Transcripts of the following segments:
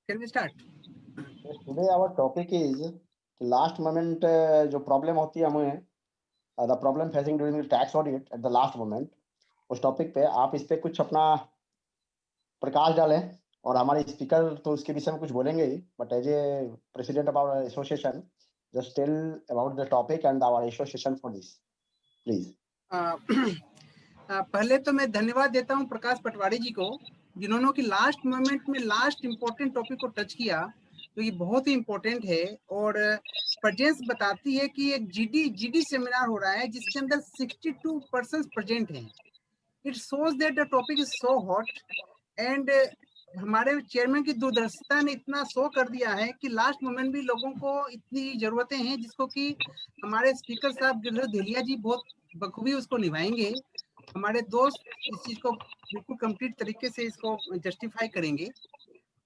Can we start? Yes, today our topic is last moment जो problem होती है हमें the problem facing during the tax audit at the last moment उस topic पे आप इस पे कुछ अपना प्रकाश डालें और हमारे स्पीकर तो उसके विषय में कुछ बोलेंगे ही but as a president of our association just tell about the topic and our association for this please. पहले तो मैं धन्यवाद देता हूं प्रकाश पटवारी जी को जिन्होंने कि लास्ट मोमेंट में लास्ट इम्पोर्टेंट टॉपिक को टच किया, तो ये बहुत ही इम्पोर्टेंट है। और प्रेजेंस बताती है कि एक जीडी सेमिनार हो रहा है जिसके अंदर 62 पर्सन प्रेजेंट हैं। It shows that the topic is so hot and हमारे चेयरमैन की दूरदर्शिता ने इतना शो कर दिया है कि लास्ट मोमेंट भी लोगों को इतनी जरूरतें हैं जिसको कि हमारे स्पीकर साहब गिरिधर धेलिया जी बहुत बखूबी उसको निभाएंगे। हमारे दोस्त इस चीज को बिल्कुल कंप्लीट तरीके से इसको जस्टिफाई करेंगे।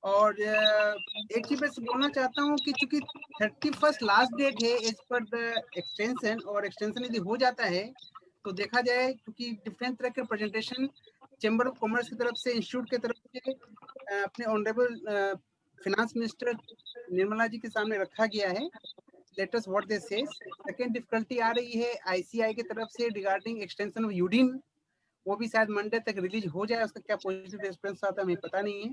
और एक चीज मैं बोलना चाहता हूँ कि चूंकि 31 लास्ट डेट है एज पर द एक्सटेंशन, और एक्सटेंशन यदि हो जाता है तो देखा जाए क्योंकि डिफरेंट तरह के प्रेजेंटेशन चैम्बर ऑफ कॉमर्स की तरफ से, इंस्टीट्यूट की तरफ से अपने honourable finance minister Nirmala ji के सामने रखा गया है। लेट अस व्हाट दे से। सेकंड डिफिकल्टी आ रही है आईसीआई की तरफ से रिगार्डिंग एक्सटेंशन ऑफ यूडीन, वो भी शायद मंडे तक रिलीज हो जाए, उसका क्या पॉजिटिव रिस्पॉन्स आता है हमें पता नहीं है।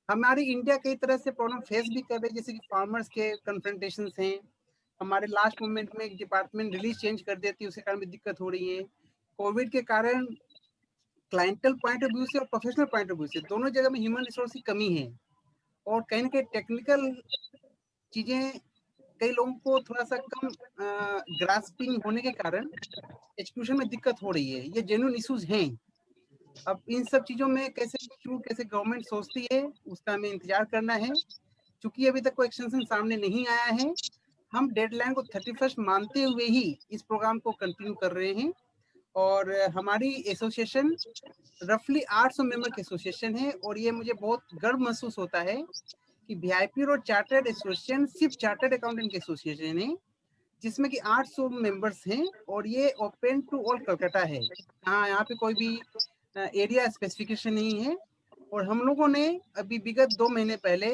हमारी इंडिया कई तरह से प्रॉब्लम फेस भी कर रही है, जैसे कि फार्मर्स के कन्फ्रंटेशन हैं। हमारे लास्ट मोमेंट में एक डिपार्टमेंट रिलीज चेंज कर देती है, उसके कारण भी दिक्कत हो रही है। कोविड के कारण क्लाइंटल पॉइंट ऑफ व्यू से और प्रोफेशनल पॉइंट ऑफ व्यू से दोनों जगह में ह्यूमन रिसोर्स की कमी है। और कहीं ना कहीं टेक्निकल चीजें कई लोगों को थोड़ा सा कम ग्रास्पिंग होने के कारण एजुकेशन में दिक्कत हो रही है। ये जेन्युइन इश्यूज हैं। अब इन सब चीजों में कैसे गवर्नमेंट सोचती है उसका हमें इंतजार करना है। चूंकि अभी तक कोई एक्सटेंशन सामने नहीं आया है, हम डेडलाइन को 31 मानते हुए ही इस प्रोग्राम को कंटिन्यू कर रहे हैं। और हमारी एसोसिएशन रफली 800 मेंबर की एसोसिएशन है और ये मुझे बहुत गर्व महसूस होता है कि वीआईपी रोड चार्टर्ड एसोसिएशन सिर्फ चार्टर्ड अकाउंटेंट की एसोसिएशन है जिसमें कि 800 मेंबर्स हैं और ये ओपन टू ऑल कलकत्ता है। हाँ, यहाँ पे कोई भी एरिया स्पेसिफिकेशन नहीं है। और हम लोगों ने अभी विगत 2 महीने पहले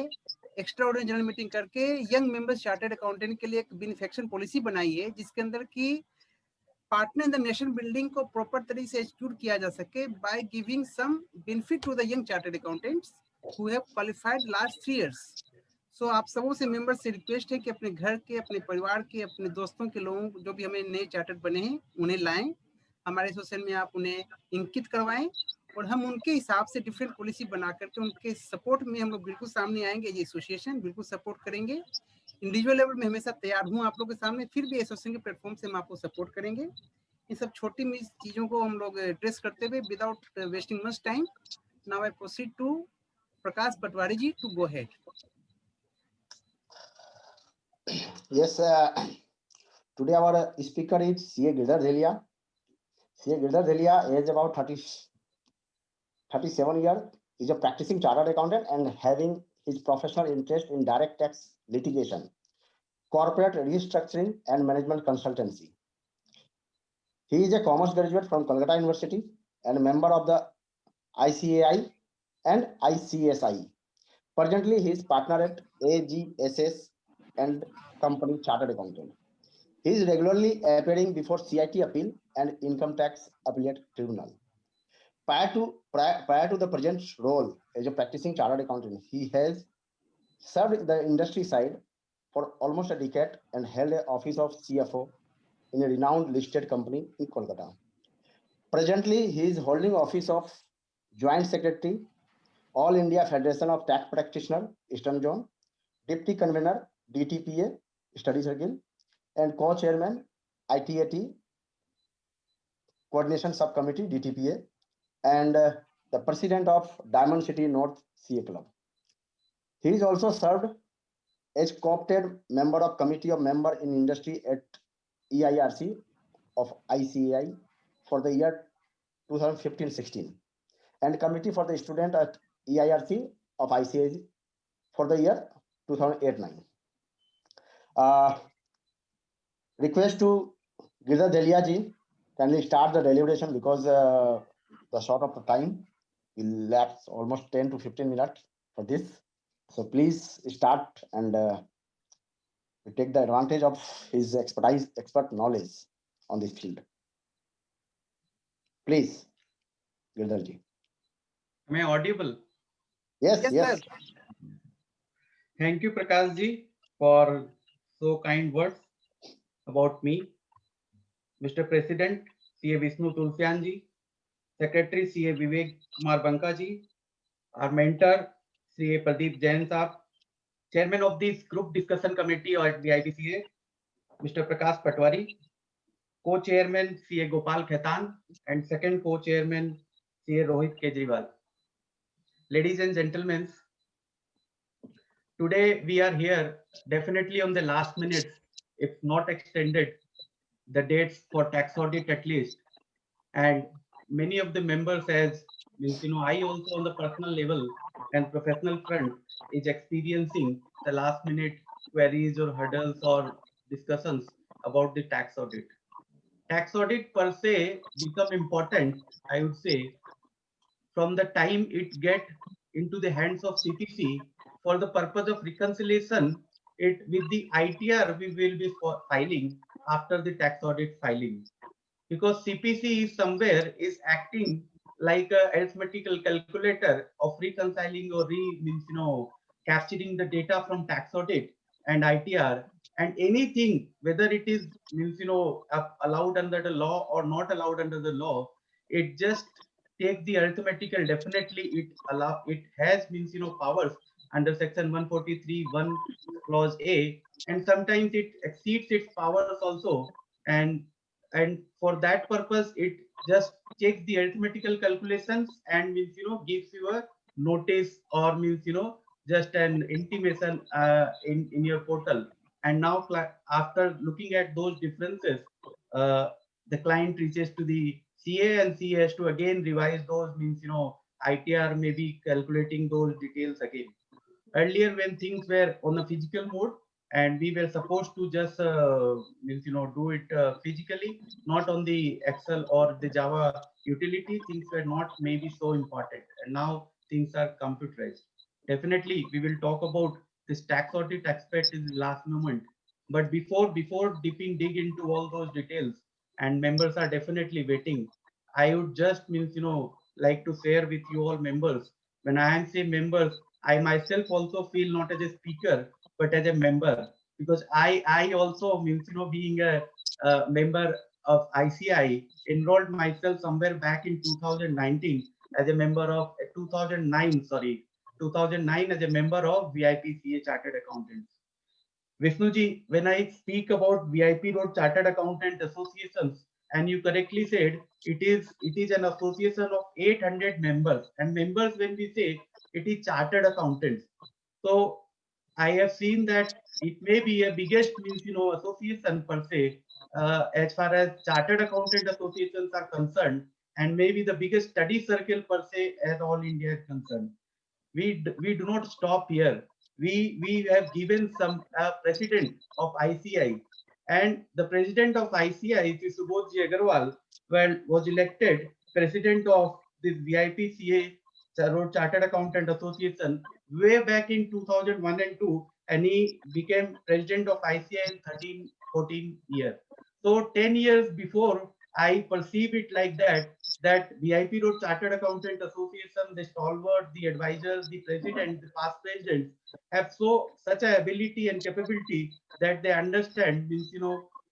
एक्स्ट्रा ऑर्डिनरी जनरल मीटिंग करके यंग मेंबर्स चार्टर्ड अकाउंटेंट के लिए एक बेनिफिक्शन पॉलिसी बनाई है जिसके अंदर की partner in the nation building को प्रॉपर तरीके से एग्जीक्यूट किया जा सके by giving some benefit to the young chartered accountants who have qualified last 3 years। So आप सबों से मेंबर से रिक्वेस्ट है कि अपने घर के, अपने परिवार के, अपने दोस्तों के लोगों जो भी हमें नए चार्टर्ड बने हैं उन्हें लाएं, हमारे एसोसिएशन में आप उन्हें इंकित करवाएं और हम उनके हिसाब से डिफरेंट पॉलिसी बना करके उनके सपोर्ट में हम लोग बिल्कुल सामने आएंगे। ये एसोसिएशन बिल्कुल सपोर्ट करेंगे। इंडिविजुअल लेवल में हमेशा तैयार हूँ आप लोगों के सामने, फिर भी एसोसिएशन के प्लेटफॉर्म से हम आपको सपोर्ट करेंगे। इन सब छोटी चीजों को हम लोग एड्रेस करते हुए without wasting much time, now I proceed to Prakash Patwari ji to go ahead. Yes, today our speaker is CA Girdhar Dhelia. CA Girdhar Dhelia is about 37 years. He is a practicing chartered accountant and having his professional interest in direct tax litigation, corporate restructuring and management consultancy. He is a commerce graduate from Kolkata University and member of the ICAI and ICSI. Presently, he is partner at AGSS and Company Chartered Accountant. He is regularly appearing before CIT Appeal and Income Tax Appellate Tribunal. Prior to the present role as a practicing chartered accountant, he has served the industry side for almost a decade and held the office of CFO in a renowned listed company in Kolkata. Presently, he is holding office of Joint Secretary, All India Federation of Tax Practitioners, Eastern Zone, Deputy Convener, DTPA, Study Circle, and co-chairman, ITAT, Coordination Subcommittee, DTPA, and the president of Diamond City North CA Club. He is also served as co-opted member of Committee of Member in Industry at EIRC of ICAI for the year 2015-16 and Committee for the Student at EIRC of ICAI for the year 2008-9. Request to Girdhar Dhelia ji, kindly start the deliberation because the short of the time will lapse almost 10 to 15 minutes for this. So please start and take the advantage of his expert knowledge on this field. Please, Girdhar ji. Am I audible? Yes, Yes, yes. sir. Thank you, Prakash ji, for so kind words about me. Mr. President, CA Vishnu Tulsian ji, Secretary CA Vivek Kumar Banka ji, our mentor CA Pradeep Jain Saab, Chairman of this Group Discussion Committee at VIPCA, Mr. Prakash Patwari, Co-Chairman CA Gopal Khaitan, and second Co-Chairman CA Rohit Kejriwal. Ladies and gentlemen, today we are here definitely on the last minutes, if not extended, the dates for tax audit at least. And many of the members, as means, I also on the personal level and professional front is experiencing the last minute queries or hurdles or discussions about the tax audit. Tax audit per se become important, I would say, from the time it get into the hands of CPC for the purpose of reconciliation it with the ITR we will be filing after the tax audit filing, because CPC is somewhere is acting like a arithmetical calculator of reconciling or means capturing the data from tax audit and ITR, and anything whether it is means allowed under the law or not allowed under the law, it just take the arithmetical. Definitely it has means powers under section 143 1 clause A, and sometimes it exceeds its powers also, and for that purpose it just checks the arithmetical calculations and means gives you a notice or means just an intimation in your portal. And now after looking at those differences, uh, the client reaches to the CA and CA has to again revise those means ITR maybe calculating those details again. Earlier when things were on a physical mode and we were supposed to just means do it physically, not on the Excel or the Java utility, things were not maybe so important, and now things are computerized. Definitely we will talk about this tax audit aspect in the last moment, but before dig into all those details, and members are definitely waiting, I would just means like to share with you all members. When I am say members, I myself also feel not as a speaker but as a member, because I also means being a member of ICI, enrolled myself somewhere back in 2019 as a member of 2009, sorry, 2009 as a member of VIPCA Chartered Accountants. Vishnuji, when I speak about VIP Road Chartered Accountant Associations, and you correctly said it is an association of 800 members, and members when we say it is chartered accountants. So I have seen that it may be a biggest means association per se as far as chartered accountant associations are concerned, and maybe the biggest study circle per se as all India is concerned. We do not stop here. We have given some president of ICI, and the president of ICI, Subodhji Agarwal, well, was elected president of this VIPCA Road Chartered Accountant Association way back in 2001 and 2, and he became president of ICI in 13-14 years. So 10 years before, I perceive it like that VIP Road Chartered Accountant Association, the stalwart, the advisors, the president, the past presidents have such a ability and capability that they understand means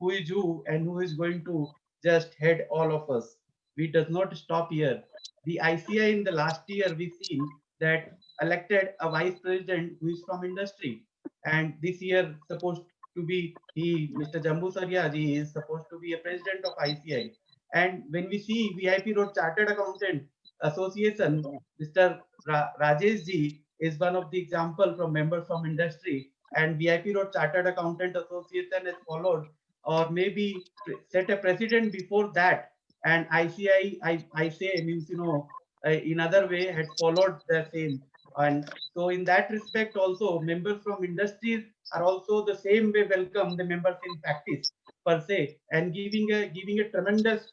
who is who and who is going to just head all of us. We does not stop here. The ICI in the last year we seen that elected a vice president who is from industry, and this year supposed to be Mr. Jambu Saryaji is supposed to be a president of ICI. And when we see VIP Road Chartered Accountant Association, Mr. Rajesh ji is one of the example from members from industry, and VIP Road Chartered Accountant Association has followed or maybe set a precedent before that, and ICI I say means in other way had followed the same. And so in that respect also members from industries are also the same way welcome the members in practice per se, and giving a tremendous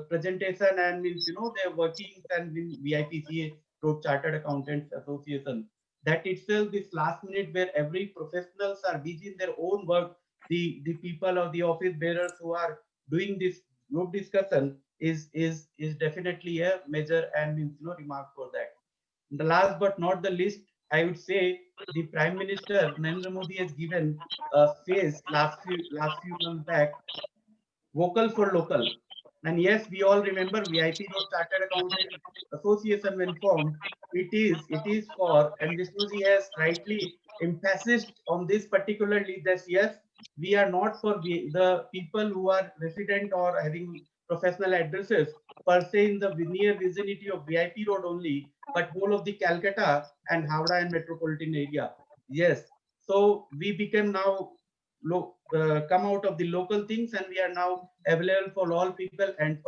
presentation and means their workings and in VIPCA Road Chartered Accountants Association. That itself, this last minute where every professionals are busy in their own work, the people or the office bearers who are doing this group discussion is definitely a major and remark for that. The last but not the least, I would say the Prime Minister Narendra Modi has given a phase last few months back, vocal for local. And yes, we all remember VIP Road Chartered Accountant Association when formed. It is for, and Vishnuji has rightly emphasized on this particularly that yes, we are not for the people who are resident or having professional addresses per se in the near vicinity of VIP Road only, but whole of the Calcutta and Howrah and metropolitan area. Yes, so we became now come out of the local things, and we are now available for all people. And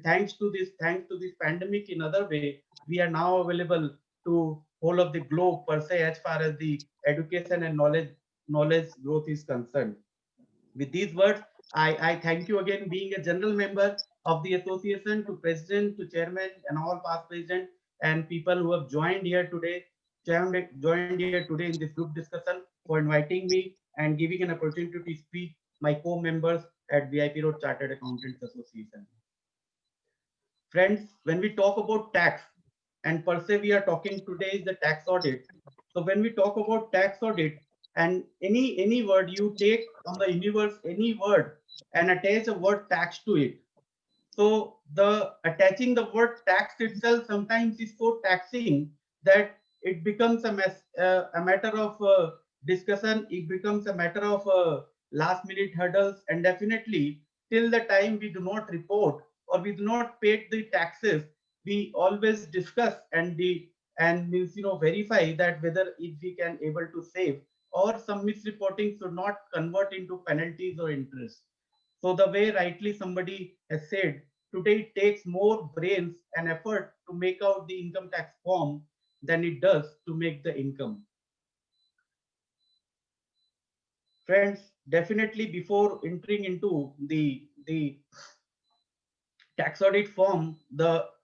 thanks to this pandemic, in other way, we are now available to whole of the globe per se as far as the education and knowledge growth is concerned. With these words, I thank you again, being a general member of the association, to president, to chairman, and all past president and people who have joined here today in this group discussion, for inviting me and giving an opportunity to speak my co-members at VIP Road Chartered Accountants Association. Friends, when we talk about tax, and per se we are talking today is the tax audit. So when we talk about tax audit, and any word you take on the universe, any word, and attach a word tax to it. So the attaching the word tax itself sometimes is so taxing that it becomes a matter of discussion. It becomes a matter of last minute hurdles, and definitely till the time we do not report or we do not pay the taxes, we always discuss and means verify that whether if we can able to save, or some misreporting should not convert into penalties or interest. So the way rightly somebody has said, today it takes more brains and effort to make out the income tax form than it does to make the income. Friends, definitely before entering into the tax audit form,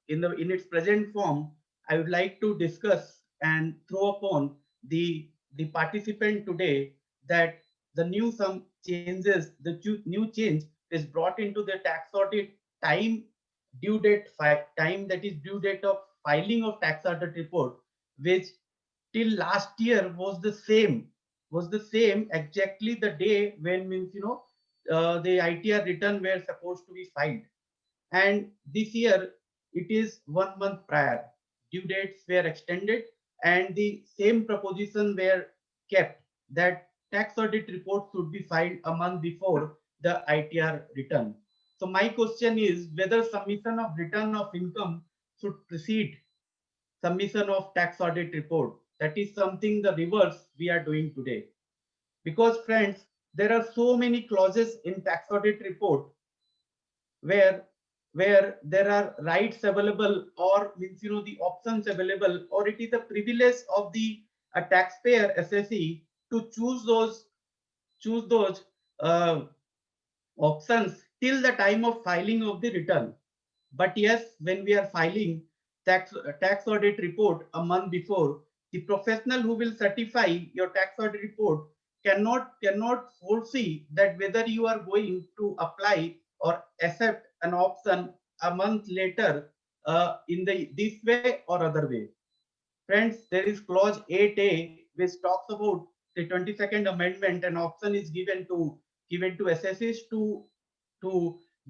in its present form, I would like to discuss and throw upon the participant today that the new some changes, new change is brought into the tax audit time, time, that is due date of filing of tax audit report, which till last year was the same exactly the day when the ITR return were supposed to be filed. And this year it is 1 month prior. Due dates were extended, and the same proposition were kept that tax audit report should be filed a month before the ITR return. So my question is whether submission of return of income should precede submission of tax audit report. That is something the reverse we are doing today. Because friends, there are so many clauses in tax audit report where where there are rights available, or means the options available, or it is a privilege of the taxpayer assessee to choose those uh, options till the time of filing of the return. But yes, when we are filing tax audit report a month before, the professional who will certify your tax audit report cannot foresee that whether you are going to apply or accept an option a month later, in this way or other way. Friends, there is clause 8A which talks about the 22nd amendment. An option is given to SSS to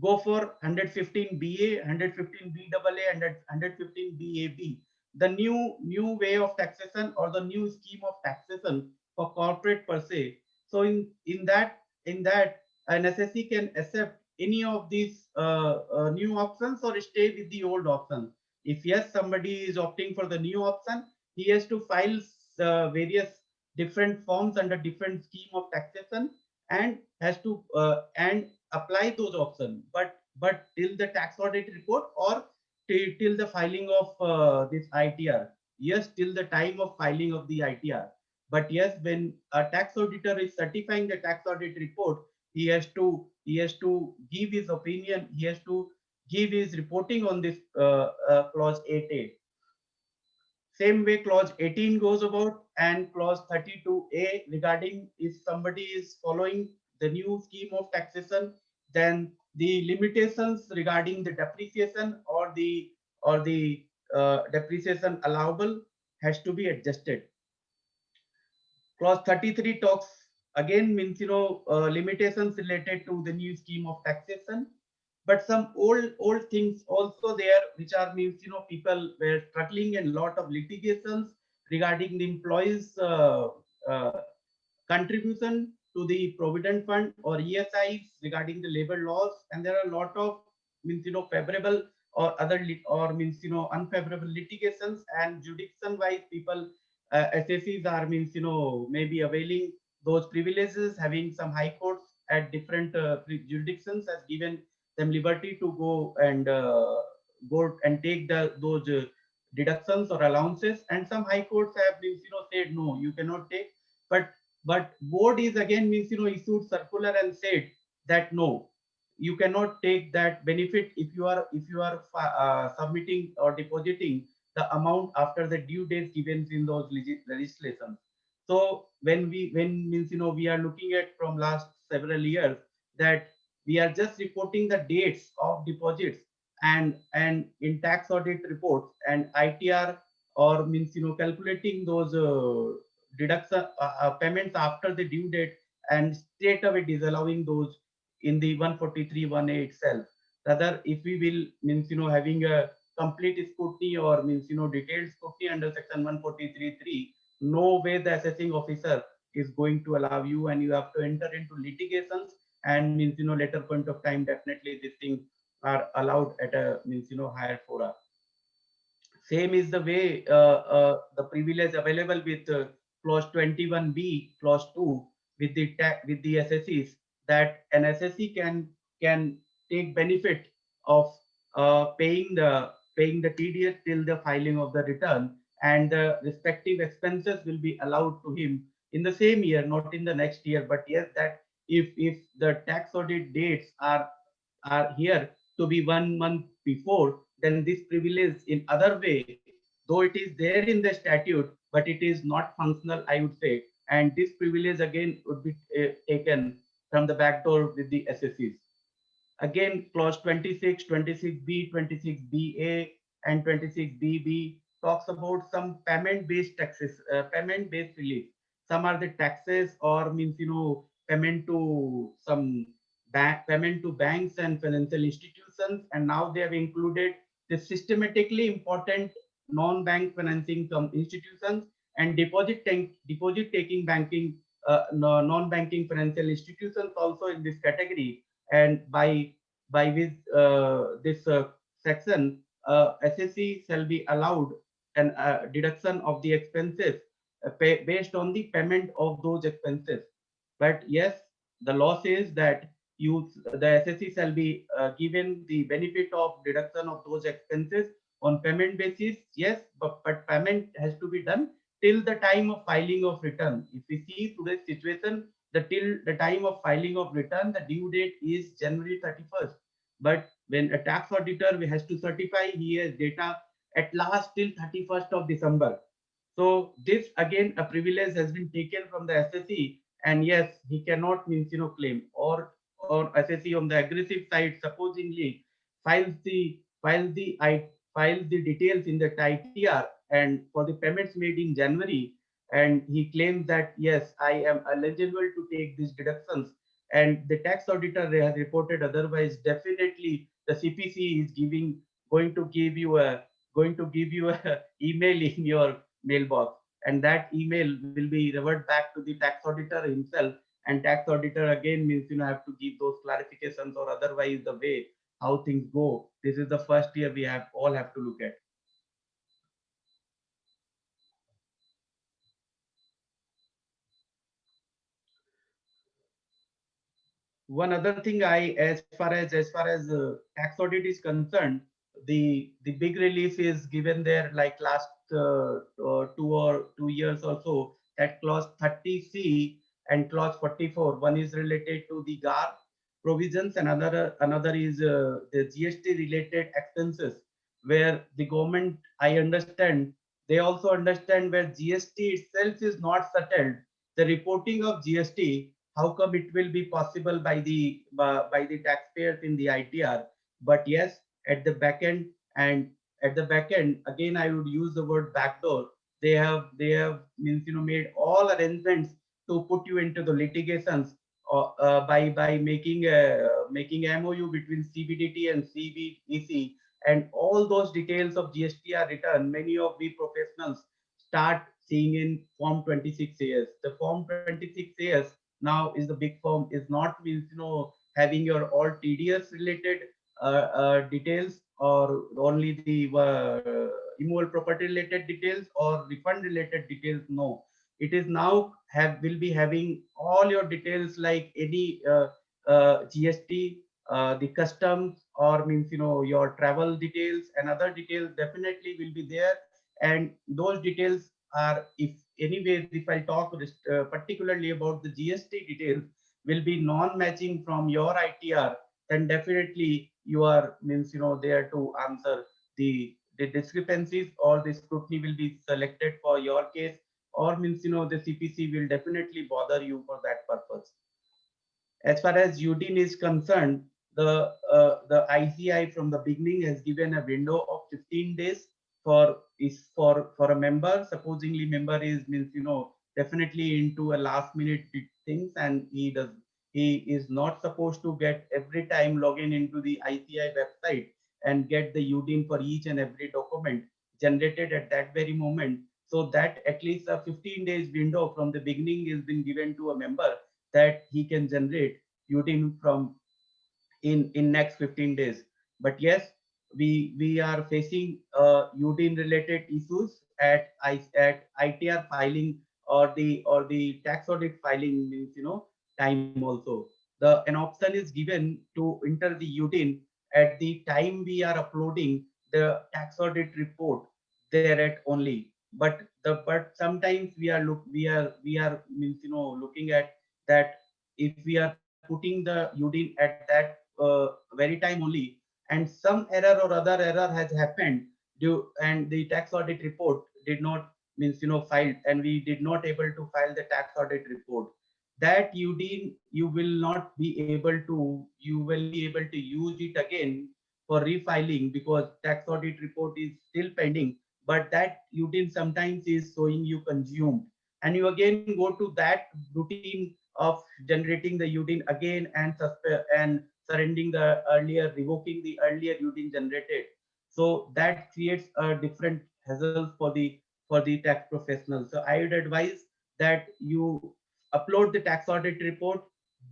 go for 115 BA, 115 BAA, and 115 BAB. The new way of taxation, or the new scheme of taxation for corporate per se. So in that an SSE can accept any of these new options or stay with the old option. If yes, somebody is opting for the new option, he has to file various different forms under different scheme of taxation, and has to and apply those options. But till the tax audit report, or till the filing of this ITR. Yes, till the time of filing of the ITR. But yes, when a tax auditor is certifying the tax audit report, he has to give his opinion. He has to give his reporting on this clause 8A. Same way clause 18 goes about, and clause 32A regarding if somebody is following the new scheme of taxation, then the limitations regarding the depreciation or the depreciation allowable has to be adjusted. Clause 33 talks again, means limitations related to the new scheme of taxation, but some old things also there, which are, means people were struggling and lot of litigations regarding the employees uh, contribution to the provident fund or ESIs regarding the labor laws, and there are a lot of, means favorable or other or means unfavorable litigations, and jurisdiction wise people, SSCs are, means maybe availing those privileges, having some high courts at different jurisdictions has given them liberty to go and take those deductions or allowances, and some high courts have, means said no, you cannot take. But board is again, means issued circular and said that no, you cannot take that benefit if you are submitting or depositing the amount after the due dates given in those legislations. So when means we are looking at from last several years that we are just reporting the dates of deposits, and in tax audit reports and ITR, or means calculating those deduction payments after the due date, and straight away disallowing those in the 143(1)(a) itself. Rather, if we will, means having a complete scrutiny or means detailed scrutiny under section 143(3), no way the assessing officer is going to allow you, and you have to enter into litigations, and means later point of time definitely these things are allowed at a, means higher fora. Same is the way the privilege available with clause 21B, clause 2, with the SSEs, that an SSE can take benefit of paying the TDS till the filing of the return, and the respective expenses will be allowed to him in the same year, not in the next year. But yes, that if the tax audit dates are here to be 1 month before, then this privilege in other way, though it is there in the statute, but it is not functional, I would say. And this privilege again would be taken from the back door with the SSEs. Again, clause 26, 26B, 26BA, and 26BB talks about some payment-based taxes, payment-based relief. Some are the taxes, or means payment to some payment to banks and financial institutions, and now they have included the systematically important non-bank financing institutions and deposit taking banking non-banking financial institutions also in this category. And by with this section, SSE shall be allowed an deduction of the expenses based on the payment of those expenses. But yes, the law says that the SSE shall be given the benefit of deduction of those expenses on payment basis. Yes, but payment has to be done till the time of filing of return. If we see today's situation, till the time of filing of return, the due date is January 31st. But when a tax auditor has to certify, he has data at last till 31st of December. So this again, a privilege has been taken from the SSE, and yes, he cannot, means claim, or SSE on the aggressive side supposedly files the details in the ITR and for the payments made in January, and he claims that yes, I am eligible to take these deductions, and the tax auditor has reported otherwise. Definitely the CPC is going to give you a email in your mailbox, and that email will be revert back to the tax auditor himself, and tax auditor again, means have to give those clarifications, or otherwise the way how things go. This is the first year we all have to look at. One other thing, as far as tax audit is concerned, the big relief is given there, like last 2 years or so, at clause 30C and clause 44. One is related to the GAR provisions, and another is the GST related expenses, where the government, I understand, They also understand where GST itself is not settled. The reporting of GST, how come it will be possible by the taxpayers in the ITR? But yes, at the back end, and at the back end, again, I would use the word backdoor. They have means made all arrangements to put you into the litigations by making MOU between CBDT and CBEC, and all those details of GST are written. Many of the professionals start seeing in Form 26AS. The Form 26AS now is the big form, is not means having your all TDS related details, or only the immovable property related details or refund related details. No, it is now will be having all your details, like any GST, the customs, or means your travel details and other details definitely will be there. And those details are, if anyways, if I talk particularly about the GST details, will be non-matching from your ITR, then definitely you are means there to answer the discrepancies, or the scrutiny will be selected for your case, or means the CPC will definitely bother you for that purpose. As far as UDIN is concerned, the ICI from the beginning has given a window of 15 days for a member. Supposingly member is means definitely into a last minute things, and he is not supposed to get every time login into the ICI website and get the UDIN for each and every document generated at that very moment. So that at least a 15 days window from the beginning is been given to a member, that he can generate UDIN from in next 15 days. But yes, we are facing UDIN related issues at ITR filing, or the tax audit filing means time also. An option is given to enter the UDIN at the time we are uploading the tax audit report there at only. But sometimes we are means looking at that, if we are putting the UDIN at that very time only, and some error or other error has happened and the tax audit report did not means filed, and we did not able to file the tax audit report, that UDIN you will be able to use it again for refiling, because tax audit report is still pending, but that UDIN sometimes is showing you consumed, and you again go to that routine of generating the UDIN again and surrendering the earlier, revoking the earlier UDIN generated. So that creates a different hassle for the tax professionals. So I would advise that you upload the tax audit report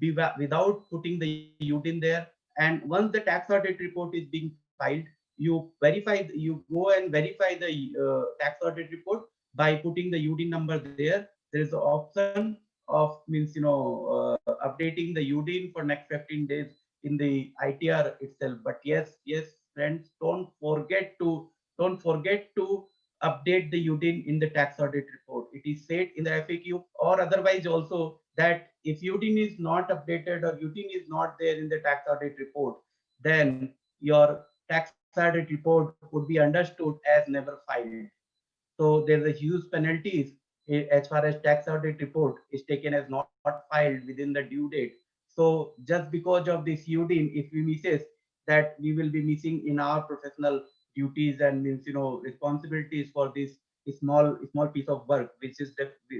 without putting the UDIN there. And once the tax audit report is being filed, you go and verify the tax audit report by putting the UDIN number there. There is an option of means updating the UDIN for next 15 days in the ITR itself. But yes, friends, don't forget to update the UDIN in the tax audit report. It is said in the FAQ or otherwise also that if UDIN is not updated or UDIN is not there in the tax audit report, then your tax audit report would be understood as never filed. So there's a huge penalties as far as tax audit report is taken as not filed within the due date. So just because of this UDIN, if we misses, that we will be missing in our professional duties and means responsibilities for this small piece of work which is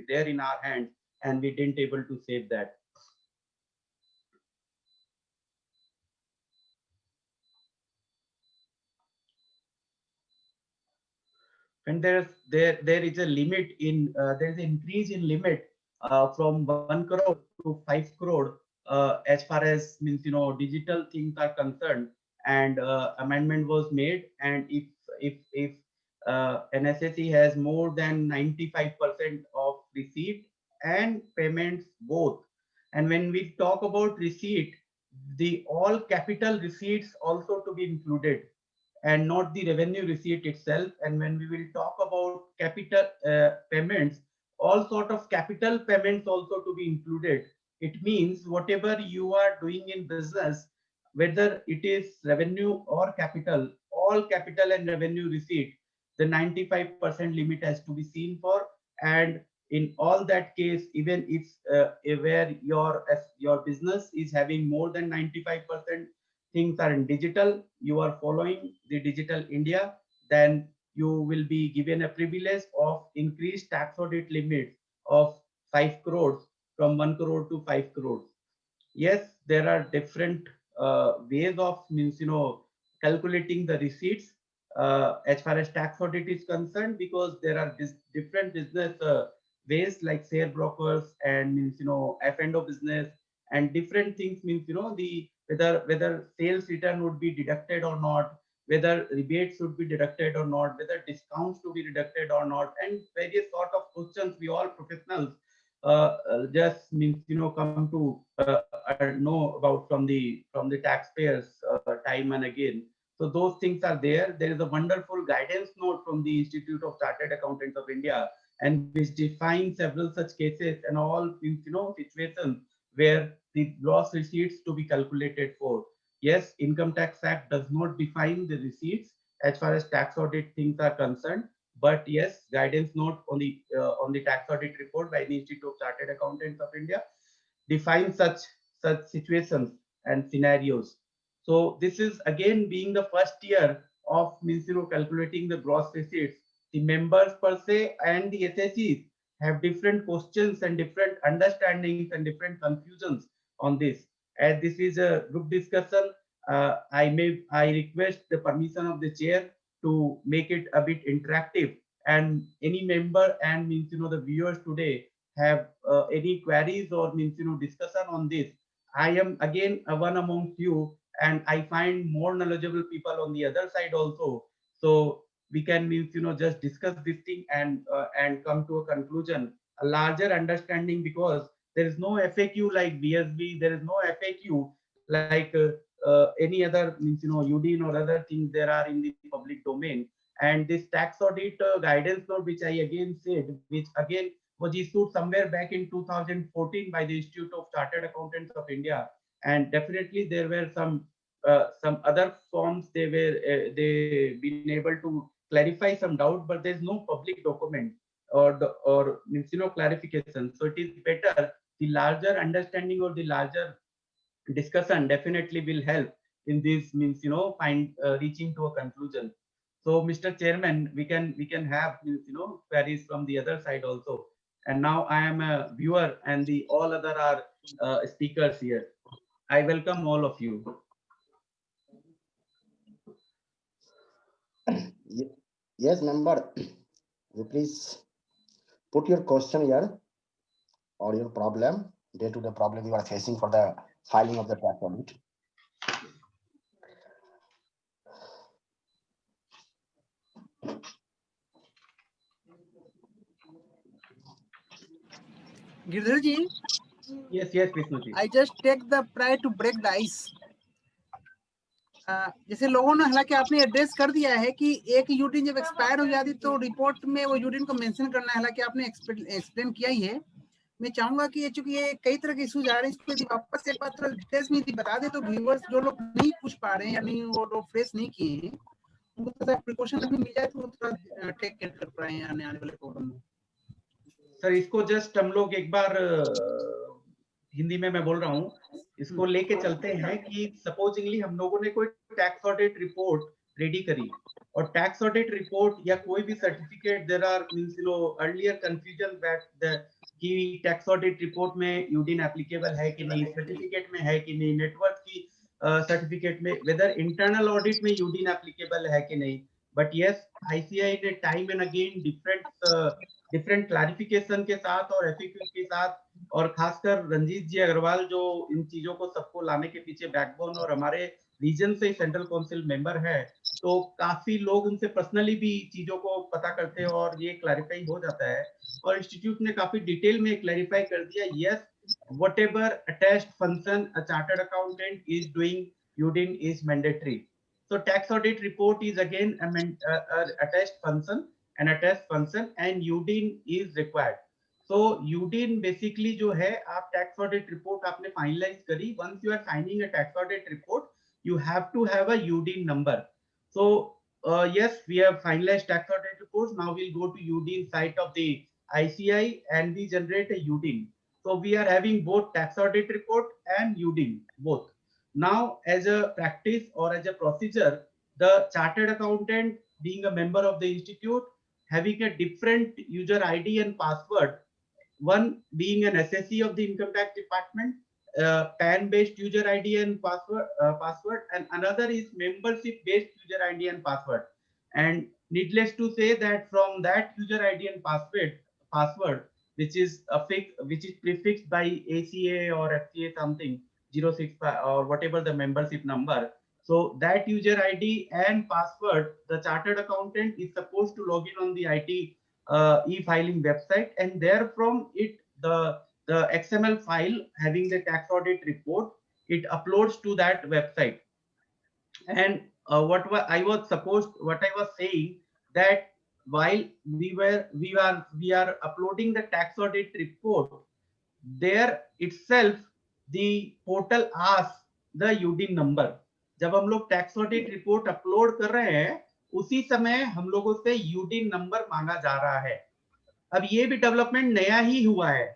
there in our hands, and we didn't able to save that. When there is a limit in there is an increase in limit from 1 crore to 5 crore as far as means digital things are concerned, and amendment was made. And if an SSE has more than 95% of receipt and payments both, and when we talk about receipt, the all capital receipts also to be included, and not the revenue receipt itself. And when we will talk about capital payments, all sort of capital payments also to be included. It means whatever you are doing in business, whether it is revenue or capital, all capital and revenue receipt the 95% limit has to be seen for. And in all that case, even if where your business is having more than 95% things are in digital, you are following the digital India, then you will be given a privilege of increased tax audit limit of 5 crores from 1 crore to 5 crores. Yes, there are different ways of calculating the receipts as far as tax audit is concerned, because there are different business ways like share brokers and F&O business, and different things the whether sales return would be deducted or not, whether rebates should be deducted or not, whether discounts to be deducted or not, and various sort of questions we all professionals just come to know about from the taxpayers time and again. So those things are there. There is a wonderful guidance note from the Institute of Chartered Accountants of India, and which defines several such cases and all situations where the gross receipts to be calculated for. Yes, Income Tax Act does not define the receipts as far as tax audit things are concerned, but yes, guidance note on the tax audit report by the Institute of Chartered Accountants of India defines such situations and scenarios. So this is again being the first year of calculating the gross receipts. The members per se and the SSEs have different questions and different understandings and different confusions on this. As this is a group discussion, I request the permission of the chair to make it a bit interactive, and any member and the viewers today have any queries or discussion on this, I am again one amongst you, and I find more knowledgeable people on the other side also. So we can just discuss this thing and come to a conclusion, a larger understanding, because there is no FAQ like BSB, there is no FAQ like any other UDIN or other things there are in the public domain. And this tax audit guidance note, which I again said, which again was issued somewhere back in 2014 by the Institute of Chartered Accountants of India, and definitely there were some other forms they been able to clarify some doubt, but there's no public document or clarification. So it is better the larger understanding or the larger discussion definitely will help in this find reaching to a conclusion. So Mr. Chairman, we can have queries from the other side also. And now I am a viewer and the all other are speakers here. I welcome all of you. Yes, member, you please put your question here or your problem, day-to-day problem you are facing for the filing of the tax audit. Girdhar ji, Yes, Vishnu ji. I just take the pride to break the ice. जैसे लोगों ने, हालांकि आपने address कर दिया है कि एक यूडिन जब एक्सपायर हो जाती तो रिपोर्ट में वो यूडिन को मेंशन करना है, हालांकि आपने एक्सप्लेन किया ही है। मैं चाहूंगा कि चूंकि ये कई तरह के इश्यूज आ रहे हैं, इसको यदि वापस एक बार थोड़ा डिटेल्स में बता दे तो व्यूअर्स जो लोग नहीं पूछ पा रहे हैं या नहीं वो लोग फेस नहीं किए हैं, उनको थोड़ा प्रिकॉशन अभी मिल जाए तो थोड़ा टेक केयर कर पाए आने वाले प्रोग्राम में। सर इसको जस्ट हम लोग एक बार हिंदी में मैं बोल रहा हूँ, इसको लेके चलते हैं कि सपोजिंगली हम लोगों ने कोई टैक्स ऑडिट रिपोर्ट रेडी करी, और टैक्स ऑडिट रिपोर्ट या कोई भी certificate, there are earlier confusion that कि टैक्स ऑडिट रिपोर्ट में यूडिन एप्लीकेबल है कि नहीं, सर्टिफिकेट में है कि नहीं, नेटवर्क की सर्टिफिकेट में वेदर इंटरनल ऑडिट में यूडिन एप्लीकेबल है कि नहीं। बट यस, आईसीआई ने time and again different clarification के साथ और एफएक्यू के साथ, और खासकर रंजीत जी अग्रवाल जो इन चीजों को सबको लाने के पीछे बैकबोन और हमारे रीजन से सेंट्रल काउंसिल मेंबर है, तो काफी लोग उनसे पर्सनली भी चीजों को पता करते हैं और ये क्लैरिफाई हो जाता है। और इंस्टीट्यूट ने काफी डिटेल में क्लैरिफाई कर दिया, yes, whatever attached function a chartered accountant is doing, UDIN is mandatory. So tax audit report is again a attached function, an attached function, and UDIN is required. So UDIN basically जो है, आप tax audit report आपने finalize करी, once you are signing a tax audit report, you have to have a UDIN number. So yes, we have finalized tax audit reports. Now we'll go to UDIN site of the ICI and we generate a UDIN. So we are having both tax audit report and UDIN both. Now, as a practice or as a procedure, the chartered accountant, being a member of the institute, having a different user ID and password, one being an SSE of the income tax department, PAN based user ID and password, and another is membership based user ID and password. And needless to say that from that user ID and password, which is prefixed by ACA or FCA something 065 or whatever the membership number. So that user ID and password, the chartered accountant is supposed to log in on the IT e-filing website, and therefrom the XML file having the tax audit report, it uploads to that website. And what I was saying, that while we are uploading the tax audit report, there itself the portal asks the UDIN number. जब हम लोग tax audit report upload कर रहे हैं, उसी समय हम लोगों से यूडिन नंबर मांगा जा रहा है। अब ये भी डेवलपमेंट नया ही हुआ है,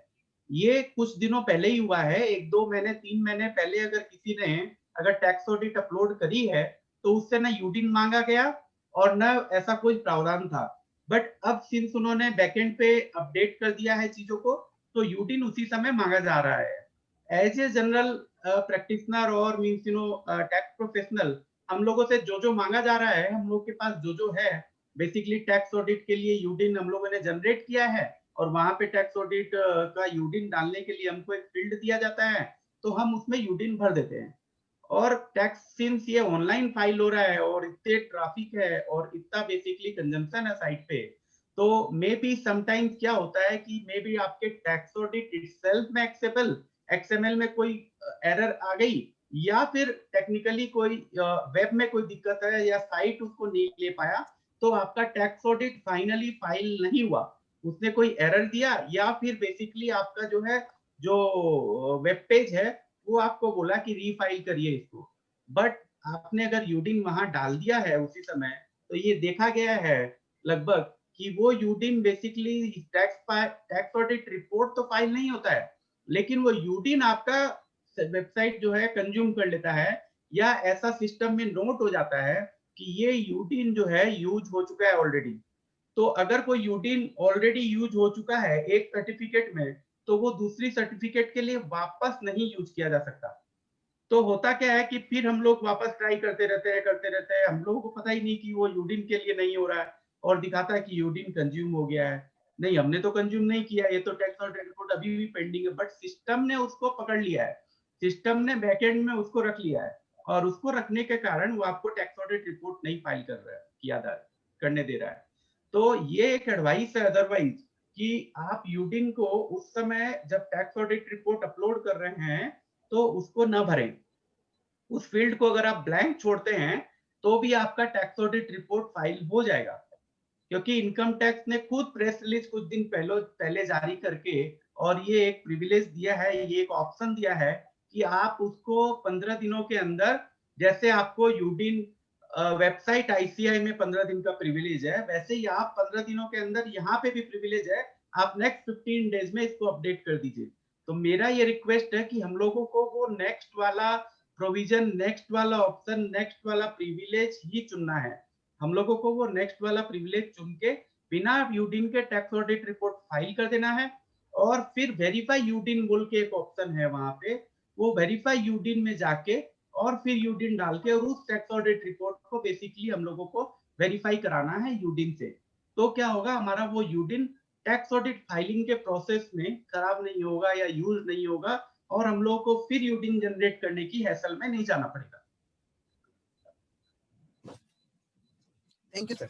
ये कुछ दिनों पहले ही हुआ है, 1-2 महीने 3 महीने पहले अगर किसी ने अगर टैक्स ऑडिट अपलोड करी है तो उससे ना यूडिन मांगा गया और ना ऐसा कोई प्रावधान था। बट अब सिंस उन्होंने बैकएंड पे अपडेट कर दिया है चीजों को, तो यूडिन उसी समय मांगा जा रहा है। एज ए जनरल प्रैक्टिशनर और मींस टैक्स प्रोफेशनल, हम लोगों से जो मांगा जा रहा है, हम लोग के पास जो है बेसिकली टैक्स ऑडिट के लिए यूडिन हम लोगों ने जनरेट किया है, और वहां पे टैक्स ऑडिट का यूडिन डालने के लिए हमको एक फील्ड दिया जाता है, तो हम उसमें यूडिन भर देते हैं। और टैक्स सिंस ये ऑनलाइन फाइल हो रहा है और इतने ट्रैफिक है और इतना बेसिकली कंजम्पशन है साइट पे, तो मे बी समटाइम्स क्या होता है कि मे बी आपके टैक्स ऑडिट इटसेल्फ में एक्सएमएल में कोई एरर आ गई, या फिर टेक्निकली कोई वेब में कोई दिक्कत है या साइट उसको नहीं ले पाया, तो आपका टैक्स ऑडिट फाइनली फाइल नहीं हुआ, उसने कोई एरर दिया, या फिर बेसिकली आपका जो है जो वेब पेज है वो आपको बोला कि रीफाइल करिए इसको। बट आपने अगर यूडिन वहां डाल दिया है उसी समय, तो ये देखा गया है लगभग कि वो UDIN basically tax audit report तो फाइल नहीं होता है, लेकिन वो यूडिन आपका वेबसाइट जो है कंज्यूम कर लेता है, या ऐसा सिस्टम में नोट हो जाता है कि ये यूडिन जो है यूज हो चुका है ऑलरेडी। तो अगर कोई यूडिन ऑलरेडी यूज हो चुका है एक सर्टिफिकेट में, तो वो दूसरी सर्टिफिकेट के लिए वापस नहीं यूज किया जा सकता। तो होता क्या है कि फिर हम लोग वापस ट्राई करते रहते हैं, हम लोगों को पता ही नहीं कि वो यूडिन के लिए नहीं हो रहा है, और दिखाता है कि यूडिन कंज्यूम हो गया है। नहीं, हमने तो कंज्यूम नहीं किया, ये तो टैक्स ऑडिट रिपोर्ट अभी भी पेंडिंग है, बट सिस्टम ने उसको पकड़ लिया है, सिस्टम ने बैकएंड में उसको रख लिया है, और उसको रखने के कारण वो आपको टैक्स ऑडिट रिपोर्ट नहीं फाइल कर रहा है, करने दे रहा है। तो ये एक एडवाइस है अदरवाइज कि आप यूडिन को उस समय जब टैक्स ऑडिट रिपोर्ट अपलोड कर रहे हैं तो उसको न भरें। उस फील्ड को अगर आप ब्लैंक छोड़ते हैं तो भी आपका टैक्स ऑडिट रिपोर्ट फाइल हो जाएगा, क्योंकि इनकम टैक्स ने खुद प्रेस रिलीज कुछ दिन पहले जारी करके और ये एक प्रिविलेज दिया है, ये एक ऑप्शन दिया है कि आप उसको 15 दिनों के अंदर, जैसे आपको यूडिन वेबसाइट आईसीआई में 15 दिन का प्रिविलेज है, वैसे ही आप 15 दिनों के अंदर यहाँ पे भी प्रिविलेज है, आप नेक्स्ट 15 डेज में इसको अपडेट कर दीजिए। तो मेरा ये रिक्वेस्ट है कि हम लोगों को वो नेक्स्ट वाला प्रोविजन, नेक्स्ट वाला ऑप्शन, नेक्स्ट वाला प्रिविलेज ही चुनना है। हम लोगों को वो नेक्स्ट वाला प्रिविलेज चुन के बिना यूडिन के टैक्स ऑडिट रिपोर्ट फाइल कर देना है, और फिर वेरीफाई यूडिन बोल के एक ऑप्शन है वहां पे, वो वेरीफाई यूडिन में जाके और फिर यूडिन डाल के और उस टैक्स ऑडिट रिपोर्ट को बेसिकली हम लोगों को वेरीफाई कराना है यूडिन से। तो क्या होगा, हमारा वो यूडिन टैक्स ऑडिट फाइलिंग के प्रोसेस में खराब नहीं होगा या यूज नहीं होगा, और हम लोगों को फिर यूडिन जनरेट करने की हैसल में नहीं जाना पड़ेगा। Thank you, sir.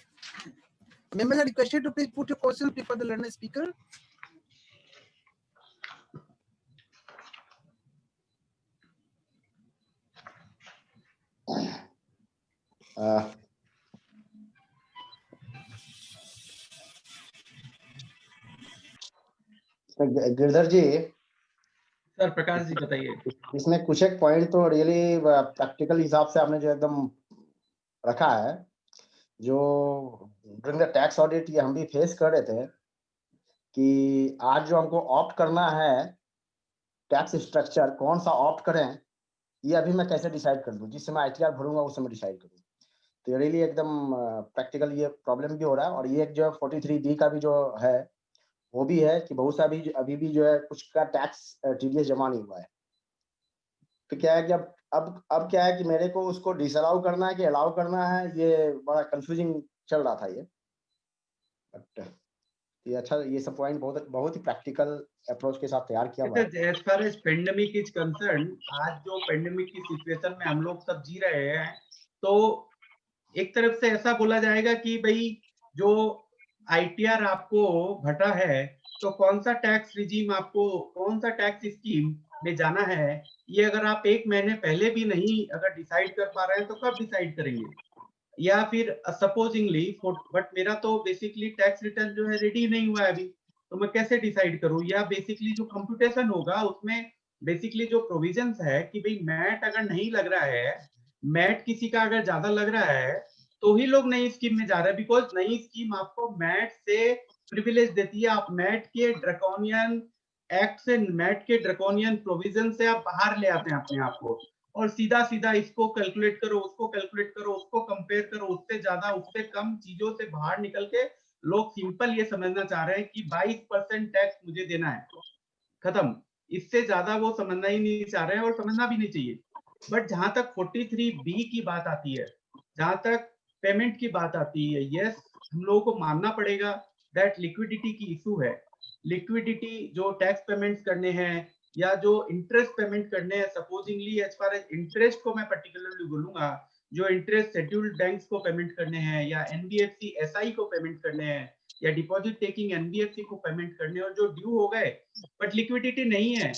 Members are requested to please put your questions before the learner speaker. Girdhar ji. Sir Prakash ji बताइए। इसमें कुछ एक पॉइंट तो रियली प्रैक्टिकल हिसाब से आपने जो एकदम रखा है जो ड्यूरिंग द टैक्स ऑडिट ये हम भी फेस कर रहे थे कि आज जो हमको ऑप्ट करना है टैक्स स्ट्रक्चर कौन सा ऑप्ट करें, ये अभी मैं कैसे डिसाइड कर दूं, जिस समय आईटीआर भरूंगा उस समय डिसाइड करूं। तो रियली एकदम प्रैक्टिकल ये प्रॉब्लम भी हो रहा है। और ये जो 43B का भी जो है वो भी है कि बहुत सा भी अभी भी जो है कुछ का टैक्स टीडीएस जमा नहीं हुआ है। तो क्या है कि अब क्या है कि मेरे को उसको डिसअलाउ करना है कि अलाउ करना है, ये बड़ा कंफ्यूजिंग चल रहा था ये। बट ये अच्छा, ये सब पॉइंट बहुत बहुत ही प्रैक्टिकल अप्रोच के साथ तैयार किया हुआ है। As far as pandemic is concern, आज जो पेंडेमिक की सिचुएशन में हम लोग सब जी रहे हैं, तो एक तरफ से ऐसा बोला जाएगा कि भाई जो आईटीआर आपको भटा है, तो कौन सा टैक्स रिजीम आपको, कौन सा टैक्स स्कीम में जाना है, ये अगर आप 1 महीने पहले भी नहीं अगर डिसाइड कर पा रहे हैं तो कब डिसाइड करेंगे? या फिर सपोजिंगली, बट मेरा तो बेसिकली टैक्स रिटर्न जो है रेडी नहीं हुआ है अभी, तो मैं कैसे डिसाइड करूं? या बेसिकली जो कंप्यूटेशन होगा उसमें बेसिकली जो प्रोविजंस है कि भाई मैट अगर नहीं लग रहा है, मैट किसी का अगर ज्यादा लग रहा है, तो ही लोग नई स्कीम में जा रहे हैं, बिकॉज नई स्कीम आपको मैट से प्रिविलेज देती है। आप मैट के ड्रैकोनियन एक्ट से, मैट के ड्रैकोनियन प्रोविजन से आप बाहर ले आते हैं अपने आप को, और सीधा सीधा इसको कैलकुलेट करो, उसको कैलकुलेट करो, उसको कंपेयर करो, उससे ज्यादा उससे कम चीजों से बाहर निकल के लोग सिंपल ये समझना चाह रहे हैं कि 22% टैक्स मुझे देना है, खत्म। इससे ज्यादा वो समझना ही नहीं चाह रहे हैं और समझना भी नहीं चाहिए। बट जहां तक 43B की बात आती है, जहां तक पेमेंट की बात आती है, यस, हम लोगों को मानना पड़ेगा दैट लिक्विडिटी की इशू है। लिक्विडिटी जो टैक्स पेमेंट्स करने हैं या जो इंटरेस्ट पेमेंट करने हैं, supposingly as far as interest को मैं पर्टिकुलरली बोलूंगा, जो इंटरेस्ट शेड्यूल्ड बैंक्स को पेमेंट करने हैं या एनबीएफसी एसआई को पेमेंट करने हैं या डिपॉजिट टेकिंग एनबीएफसी को पेमेंट करने, और जो ड्यू हो गए बट लिक्विडिटी नहीं है,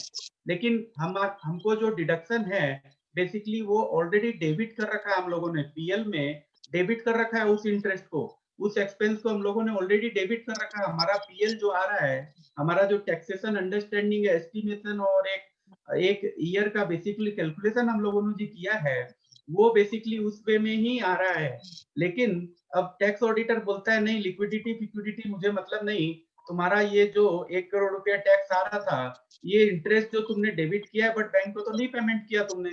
लेकिन हमको जो डिडक्शन है बेसिकली वो ऑलरेडी डेबिट कर रखा है, हम लोगों ने पीएल में डेबिट कर रखा है उस इंटरेस्ट को, उस एक्सपेंस को हम लोगों ने ऑलरेडी डेबिट कर रखा है। हमारा पीएल जो आ रहा है, हमारा जो टैक्सेशन अंडरस्टैंडिंग है, एस्टिमेशन और एक एक ईयर का बेसिकली कैलकुलेशन हम लोगों ने जो किया है, वो बेसिकली उस वे में ही आ रहा है। लेकिन अब टैक्स ऑडिटर बोलता है नहीं, लिक्विडिटी फिक्विडिटी मुझे मतलब नहीं, तुम्हारा ये जो 1 करोड़ रुपया टैक्स आ रहा था, ये इंटरेस्ट जो तुमने डेबिट किया है बट बैंक को तो नहीं पेमेंट किया तुमने,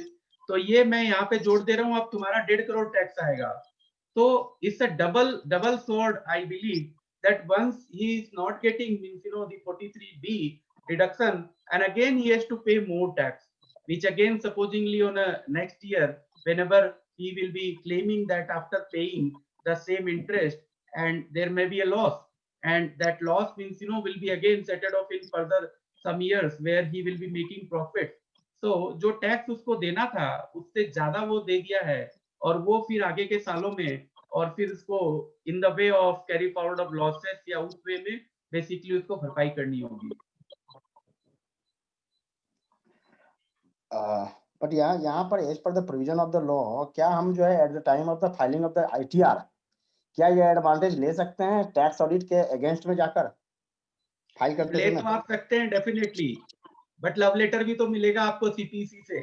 तो ये मैं यहाँ पे जोड़ दे रहा हूँ, अब तुम्हारा 1.5 करोड़ टैक्स आएगा। So it's a double sword, I believe, that once he is not getting, means the 43B deduction, and again he has to pay more tax, which again supposingly on a next year, whenever he will be claiming that after paying the same interest, and there may be a loss, and that loss means will be again settled off in further some years where he will be making profit. So जो tax उसको देना था उससे ज्यादा वो दे दिया है, और वो फिर आगे के सालों में, और फिर उसको in the way of carry forward of losses या उस वे में बेसिकली उसको भरपाई करनी होगी। बट यहाँ पर as per the provision of the law, क्या हम जो है at the time of the filing of the ITR, क्या ये एडवांटेज ले सकते हैं टैक्स ऑडिट के अगेंस्ट में जाकर फाइल करते ले समय? तो आप सकते हैं डेफिनेटली, बट लव लेटर भी तो मिलेगा आपको सीपीसी से,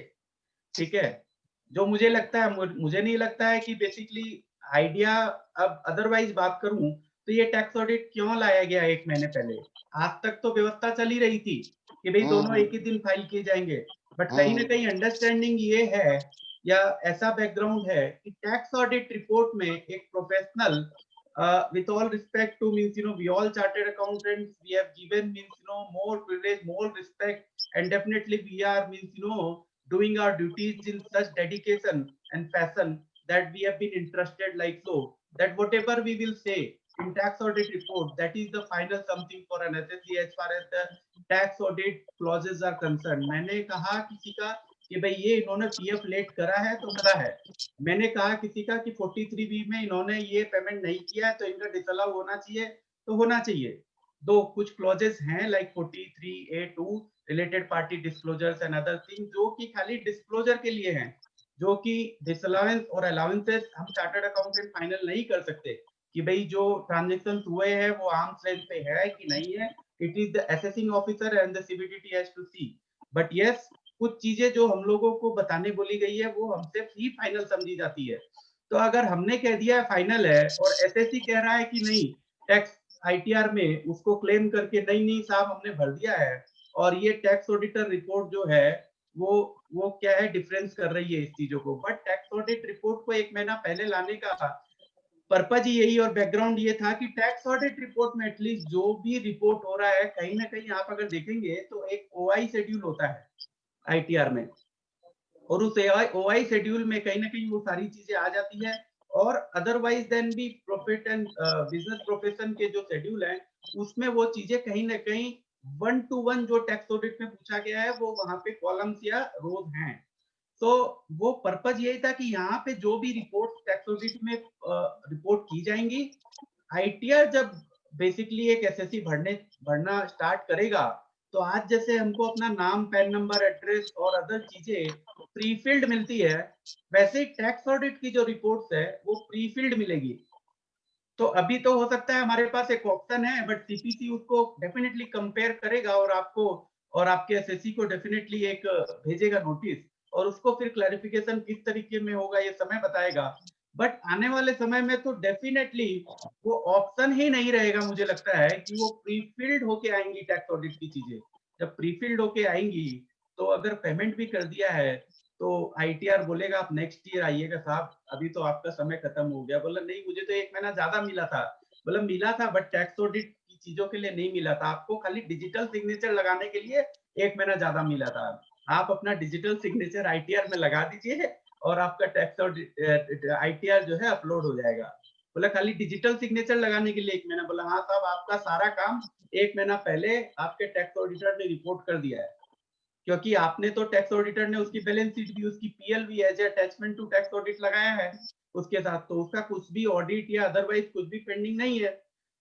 ठीक है। जो मुझे लगता है, मुझे नहीं लगता है कि बेसिकली आइडिया, अब अदरवाइज बात करूं तो ये टैक्स ऑडिट क्यों लाया गया 1 महीने पहले? आज तक तो व्यवस्था चली रही थी कि भाई दोनों एक ही दिन फाइल किए जाएंगे, बट कहीं ना कहीं अंडरस्टैंडिंग ये है या ऐसा बैकग्राउंड है कि टैक्स ऑडिट रिपोर्ट में एक professional, with all respect to, means we all chartered accountants, we have given, means more privilege, more respect, and definitely we are, means doing our duties in such dedication and fashion that we have been entrusted like so, that whatever we will say in tax audit report, that is the final something for an SSC as far as the tax audit clauses are concerned. मैंने कहा किसी का कि भाई ये इन्होंने PF late करा है तो करा है, मैंने कहा किसी का कि 43B में इन्होंने ये पेमेंट नहीं किया है तो इनका डिसअलाउ होना चाहिए, तो होना चाहिए। दो कुछ क्लॉजेस हैं like 43A2 related party disclosures and other thing, जो कि खाली डिस्क्लोजर के लिए हैं, जो कि डिसअलाउंस और अलाउंसेस हम चार्टर्ड अकाउंटेंट फाइनल नहीं कर सकते कि भाई जो ट्रांजेक्शन हुए हैं वो आर्म्स लेंथ पे है कि नहीं है, it is the assessing officer and the CBDT has to see. But yes, कुछ चीजें जो हम लोगों को बताने बोली गई है वो हमसे ही फाइनल समझी जाती है। तो अगर हमने कह दिया है फाइनल है और एसएससी कह रहा है कि नहीं, टैक्स आईटीआर में उसको क्लेम करके नहीं नहीं साहब हमने भर दिया है, और ये टैक्स ऑडिटर रिपोर्ट जो है वो क्या है, डिफरेंस कर रही है इस चीजों को। बट टैक्स ऑडिट रिपोर्ट को 1 महीना पहले लाने का पर्पज ही यही और बैकग्राउंड ये था कि टैक्स ऑडिट रिपोर्ट में एटलीस्ट जो भी रिपोर्ट हो रहा है, कहीं ना कहीं आप अगर देखेंगे तो एक ओआई शेड्यूल होता है आईटीआर में, और उस ओआई शेड्यूल में कहीं ना कहीं वो सारी चीजें आ जाती है। और अदरवाइज देन भी प्रॉफिट एंड बिजनेस प्रोफेशन के जो शेड्यूल है उसमें वो चीजें कहीं ना कहीं 1 to 1 जो टैक्स ऑडिट में पूछा गया है वो वहां पे कॉलम्स या रोज हैं। तो वो पर्पज यही था कि यहाँ पे जो भी रिपोर्ट टैक्स ऑडिट में रिपोर्ट की जाएंगी, आईटीआर जब बेसिकली एक एसएससी भरना स्टार्ट करेगा, तो आज जैसे हमको अपना नाम, पैन नंबर, एड्रेस और अदर चीजें प्री फिल्ड मिलती है, वैसे ही टैक्स ऑडिट की जो रिपोर्ट्स है वो प्री फिल्ड मिलेगी। तो अभी तो हो सकता है हमारे पास एक ऑप्शन है, बट सीपीसी उसको डेफिनेटली कंपेयर करेगा और आपको और आपके एसएससी को डेफिनेटली एक भेजेगा नोटिस, और उसको फिर क्लैरिफिकेशन किस तरीके में होगा ये समय बताएगा। बट आने वाले समय में तो डेफिनेटली वो ऑप्शन ही नहीं रहेगा, मुझे लगता है कि वो प्री फिल्ड होके आएंगी टैक्स ऑडिट की चीजें। जब प्री फिल्ड होके आएंगी तो अगर पेमेंट भी कर दिया है तो आईटीआर बोलेगा आप नेक्स्ट ईयर आइएगा साहब, अभी तो आपका समय खत्म हो गया। बोला नहीं, मुझे तो 1 महीना ज्यादा मिला था। बोला मिला था बट टैक्स ऑडिट की चीजों के लिए नहीं मिला था, आपको खाली डिजिटल सिग्नेचर लगाने के लिए 1 महीना ज्यादा मिला था। आप अपना डिजिटल सिग्नेचर आईटीआर में लगा दीजिए और आपका टैक्स ऑडिट आईटीआर जो है अपलोड हो जाएगा। बोला खाली डिजिटल सिग्नेचर लगाने के लिए 1 महीना। बोला हाँ साहब, आपका सारा काम 1 महीना पहले आपके टैक्स ऑडिटर ने रिपोर्ट कर दिया है, क्योंकि आपने तो टैक्स ऑडिटर ने उसकी बैलेंस शीट भी, उसकी पीएल भी as attachment to tax audit लगाया है उसके साथ, तो उसका कुछ भी ऑडिट या अदरवाइज कुछ भी पेंडिंग नहीं है।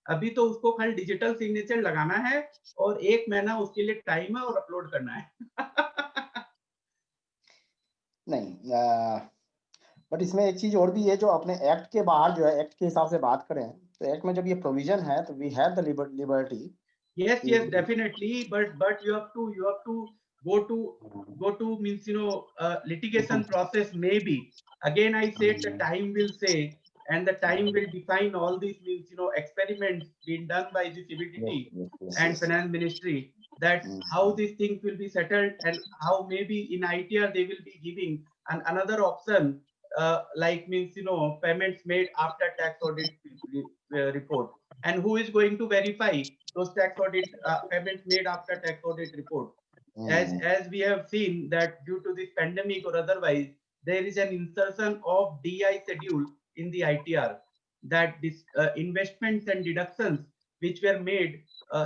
अभी तो उसको खाली डिजिटल सिग्नेचर लगाना है और 1 महीना उसके लिए टाइम है और अपलोड करना है। नहीं, बट इसमें एक चीज और भी है जो अपने एक्ट के बाहर जो है, एक्ट के हिसाब से बात करें तो एक्ट में जब ये प्रोविजन है तो we have the liberty. Yes, yes, definitely. But you have to go to means litigation process maybe. Again, I said the time will say, and the time will define all these means experiments being done by the CBDT and Finance Ministry, that how these things will be settled and how maybe in ITR they will be giving another option, like means payments made after tax audit report, and who is going to verify those tax audit payments made after tax audit report. As we have seen that due to this pandemic or otherwise, there is an insertion of DI schedule in the ITR, that this investments and deductions which were made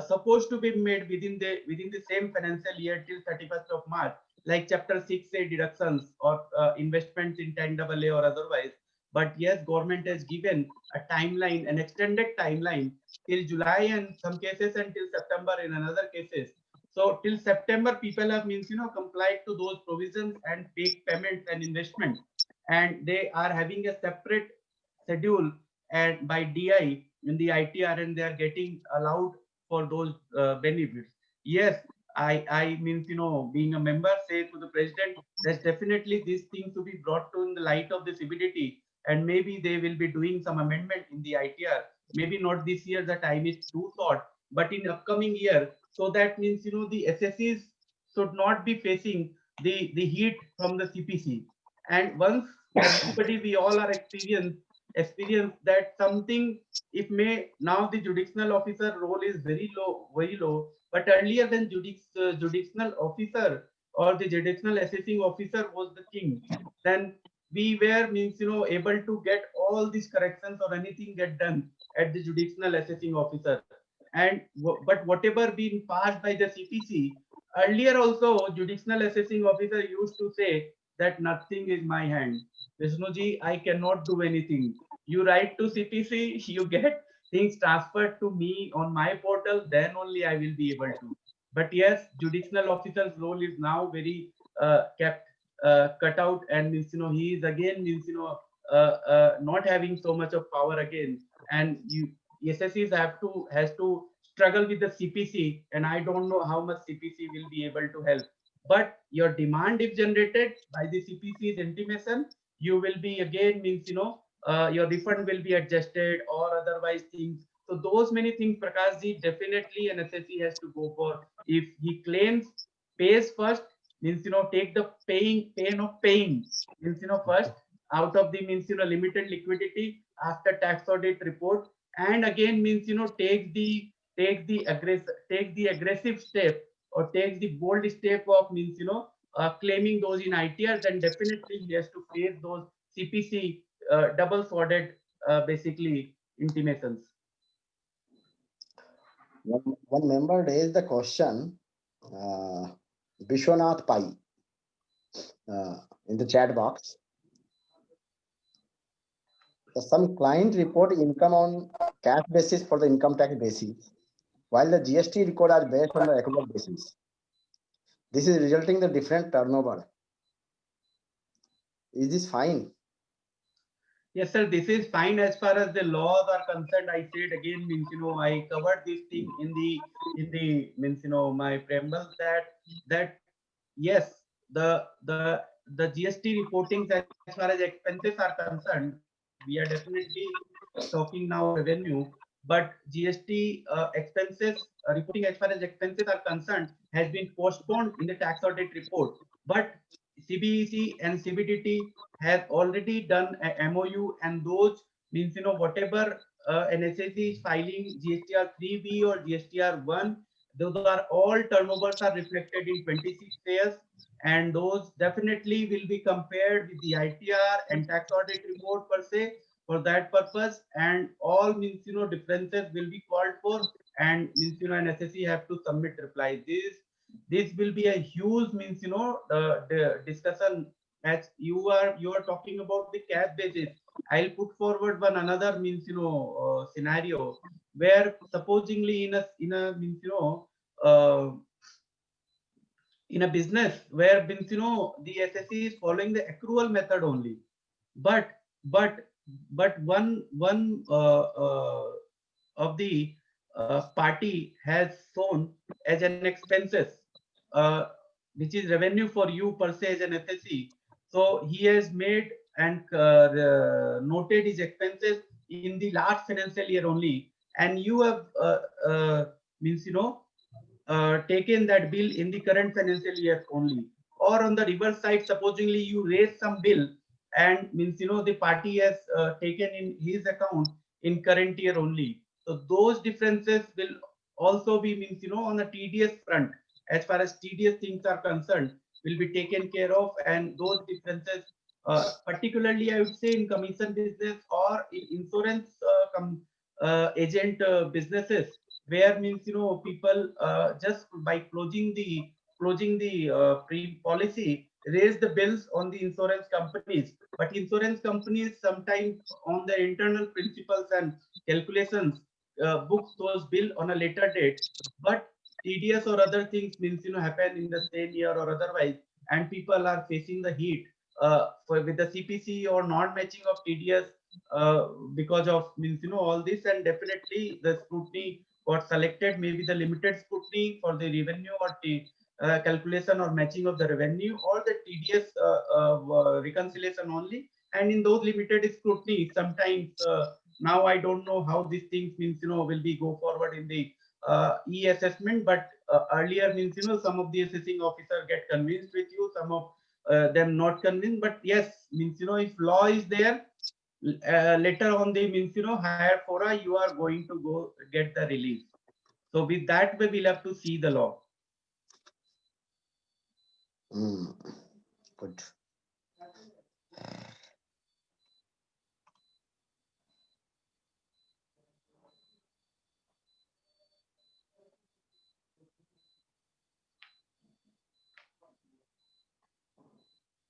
supposed to be made within the same financial year till 31st of March, like chapter 6A deductions or investments in 10AA or otherwise. But yes, government has given a timeline, an extended timeline till July and some cases until September in another cases. So till September, people have complied to those provisions and paid payments and investments, and they are having a separate schedule and by DI in the ITR, and they are getting allowed for those benefits. Yes, I means being a member, say to the president, there's definitely these things to be brought to in the light of the CBDT, and maybe they will be doing some amendment in the ITR. Maybe not this year, the time is too short, but in upcoming year, so that means the SSCs should not be facing the heat from the CPC. And once everybody, we all are experience that something, if may now the judicial officer role is very low, but earlier than judicial officer or the judicial assessing officer was the king, then we were means able to get all these corrections or anything get done at the judicial assessing officer. And but whatever been passed by the CPC, earlier also judicial assessing officer used to say that nothing is my hand, Vishnuji, I cannot do anything. You write to CPC, you get things transferred to me on my portal, then only I will be able to. But yes, judicial officer's role is now very kept cut out, and means he is again means not having so much of power again, and SSCs has to struggle with the CPC, and I don't know how much CPC will be able to help. But your demand, if generated by the CPC's intimation, you will be again means your refund will be adjusted or otherwise things. So those many things, Prakash ji, definitely an SSE has to go for. If he claims, pays first, means, take the pain of paying, means, first out of the, means, limited liquidity after tax audit report, and again, means, take the aggressive step, or take the bold step of, means, claiming those in ITR, then definitely he has to face those CPC double-sworded, basically, intimations. One member raised the question, Vishwanath Pai, in the chat box. So some client report income on cash basis for the income tax basis, while the GST record are based on the accrual basis. This is resulting in the different turnover. Is this fine? Yes, sir. This is fine as far as the laws are concerned. I said again, means, I covered this thing in the means, my preamble, that yes, the GST reportings as far as expenses are concerned, we are definitely talking now revenue, but GST expenses reporting as far as expenses are concerned has been postponed in the tax audit report. But CBEC and CBDT have already done a MOU, and those means, whatever an SSE is filing GSTR 3B or GSTR 1, those are all turnovers are reflected in 26 years, and those definitely will be compared with the ITR and tax audit report per se for that purpose, and all, means, differences will be called for, and means, an SSE have to submit reply. This will be a huge, means, the discussion, as you are talking about the cash basis. I'll put forward one another, means, scenario where supposingly in a means, in a business where, means, the SSE is following the accrual method only, but but one of the party has shown as an expenses, uh, which is revenue for you per se as an SSE. So he has made and noted his expenses in the last financial year only, and you have means, taken that bill in the current financial year only. Or on the reverse side, supposedly you raise some bill, and means, the party has taken in his account in current year only. So those differences will also be, means, on a TDS front, as far as TDS things are concerned, will be taken care of, and those differences, particularly I would say in commission business or in insurance agent businesses, where, means, people just by closing the pre policy raise the bills on the insurance companies, but insurance companies sometimes on their internal principles and calculations books those bill on a later date, but TDS or other things, means, happen in the same year or otherwise, and people are facing the heat with the CPC or non matching of TDS because of, means, all this, and definitely the scrutiny got selected, maybe the limited scrutiny for the revenue or the calculation or matching of the revenue, or the TDS reconciliation only, and in those limited scrutiny sometimes, now I don't know how these things, means, will be go forward in the e-assessment, but earlier, means, some of the assessing officer get convinced with you, some of them not convinced, but yes, means, if law is there, later on the, means, higher fora, you are going to go get the release. So with that way, we'll have to see the law. Good.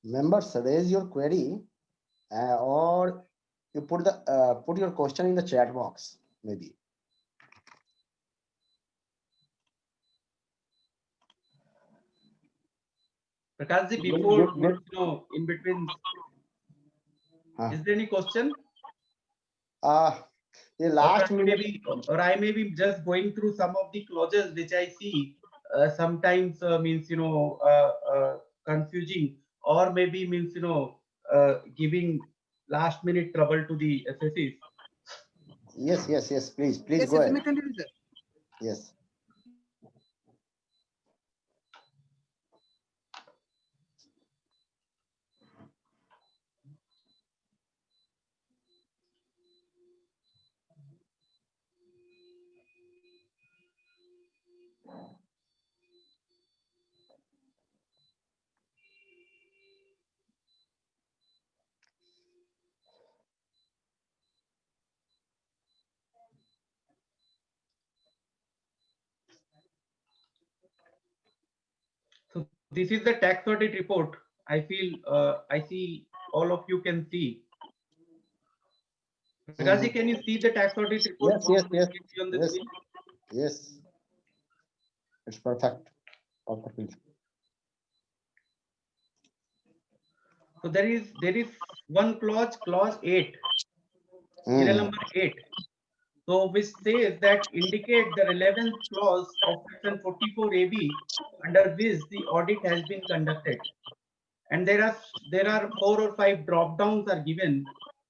Members, raise your query, or you put your question in the chat box, maybe. Prakash ji, before, in between, is there any question? The last minute. Or I may be just going through some of the clauses which I see sometimes, means, confusing, or maybe, means, giving last minute trouble to the assessees. Yes, please Yes, go yes, ahead. may continue, sir. Yes. So this is the tax audit report. I feel I see all of you can see. Prakash, can you see the tax audit report? Yes, yes, yes, On the yes, screen? yes. It's perfect. So there is one clause 8, serial number 8. So which says that indicate the relevant clause of section 44AB under which the audit has been conducted. And there are 4 or 5 drop downs are given.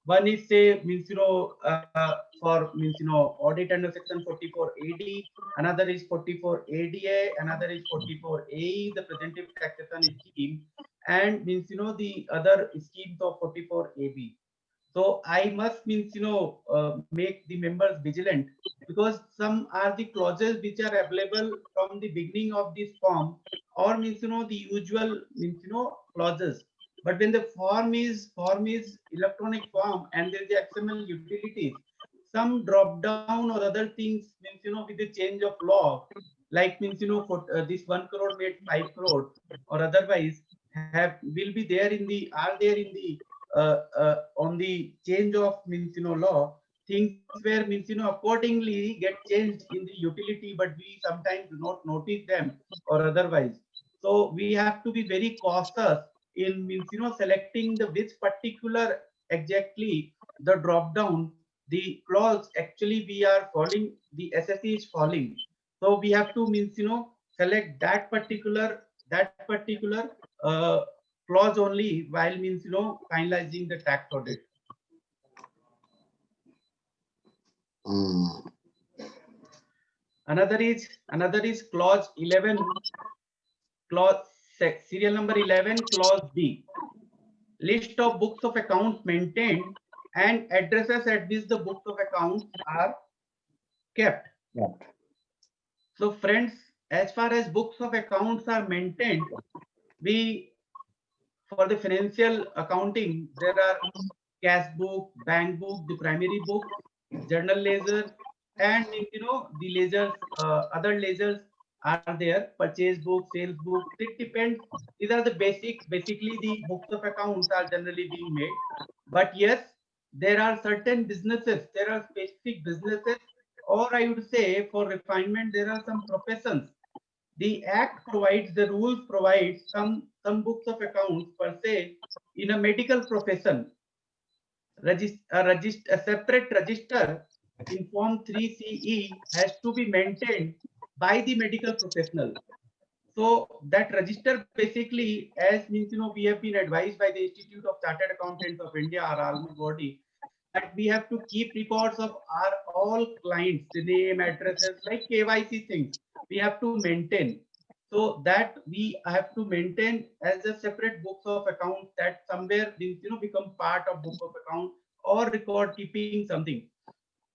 One is say for audit under section 44AD, another is 44ADA, another is 44AE, the presumptive taxation scheme, and the other schemes of 44AB. So I must make the members vigilant, because some are the clauses which are available from the beginning of this form, or the usual clauses. But when the form is electronic form and there is the XML utilities, some drop down or other things with the change of law, like for this 1 crore made 5 crore, or otherwise will be there in the on the change of law, things where accordingly get changed in the utility, but we sometimes do not notice them or otherwise. So we have to be very cautious in selecting the which particular exactly the drop down, the clause actually we are following, the SSE is following. So we have to select that particular uh, clause only while finalizing the tax audit. Another is clause 11, serial number 11, clause B. List of books of accounts maintained and addresses at which the books of accounts are kept. So friends, as far as books of accounts are maintained, for the financial accounting, there are cash book, bank book, the primary book, journal ledger, and the ledgers, other ledgers are there, purchase book, sales book. It depends. These are the basically the books of accounts are generally being made. But yes, there are certain businesses, there are specific businesses, or I would say for refinement, there are some professions. The act provides, the rules provide some books of accounts per se. In a medical profession, a separate register in form 3CE has to be maintained by the medical professional. So that register basically, as we have been advised by the Institute of Chartered Accountants of India, our alma body, that we have to keep records of our all clients, the name, addresses, like KYC things we have to maintain. So that we have to maintain as a separate books of account, that somewhere become part of book of account or record keeping something.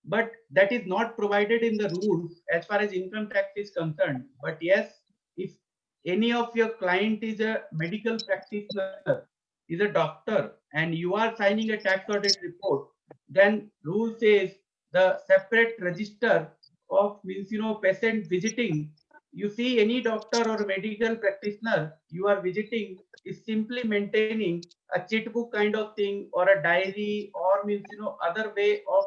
But that is not provided in the rules as far as income tax is concerned. But yes, if any of your client is a medical practitioner, is a doctor, and you are signing a tax audit report, then rule says the separate register of patient visiting. You see any doctor or medical practitioner you are visiting is simply maintaining a chit book kind of thing, or a diary, or other way of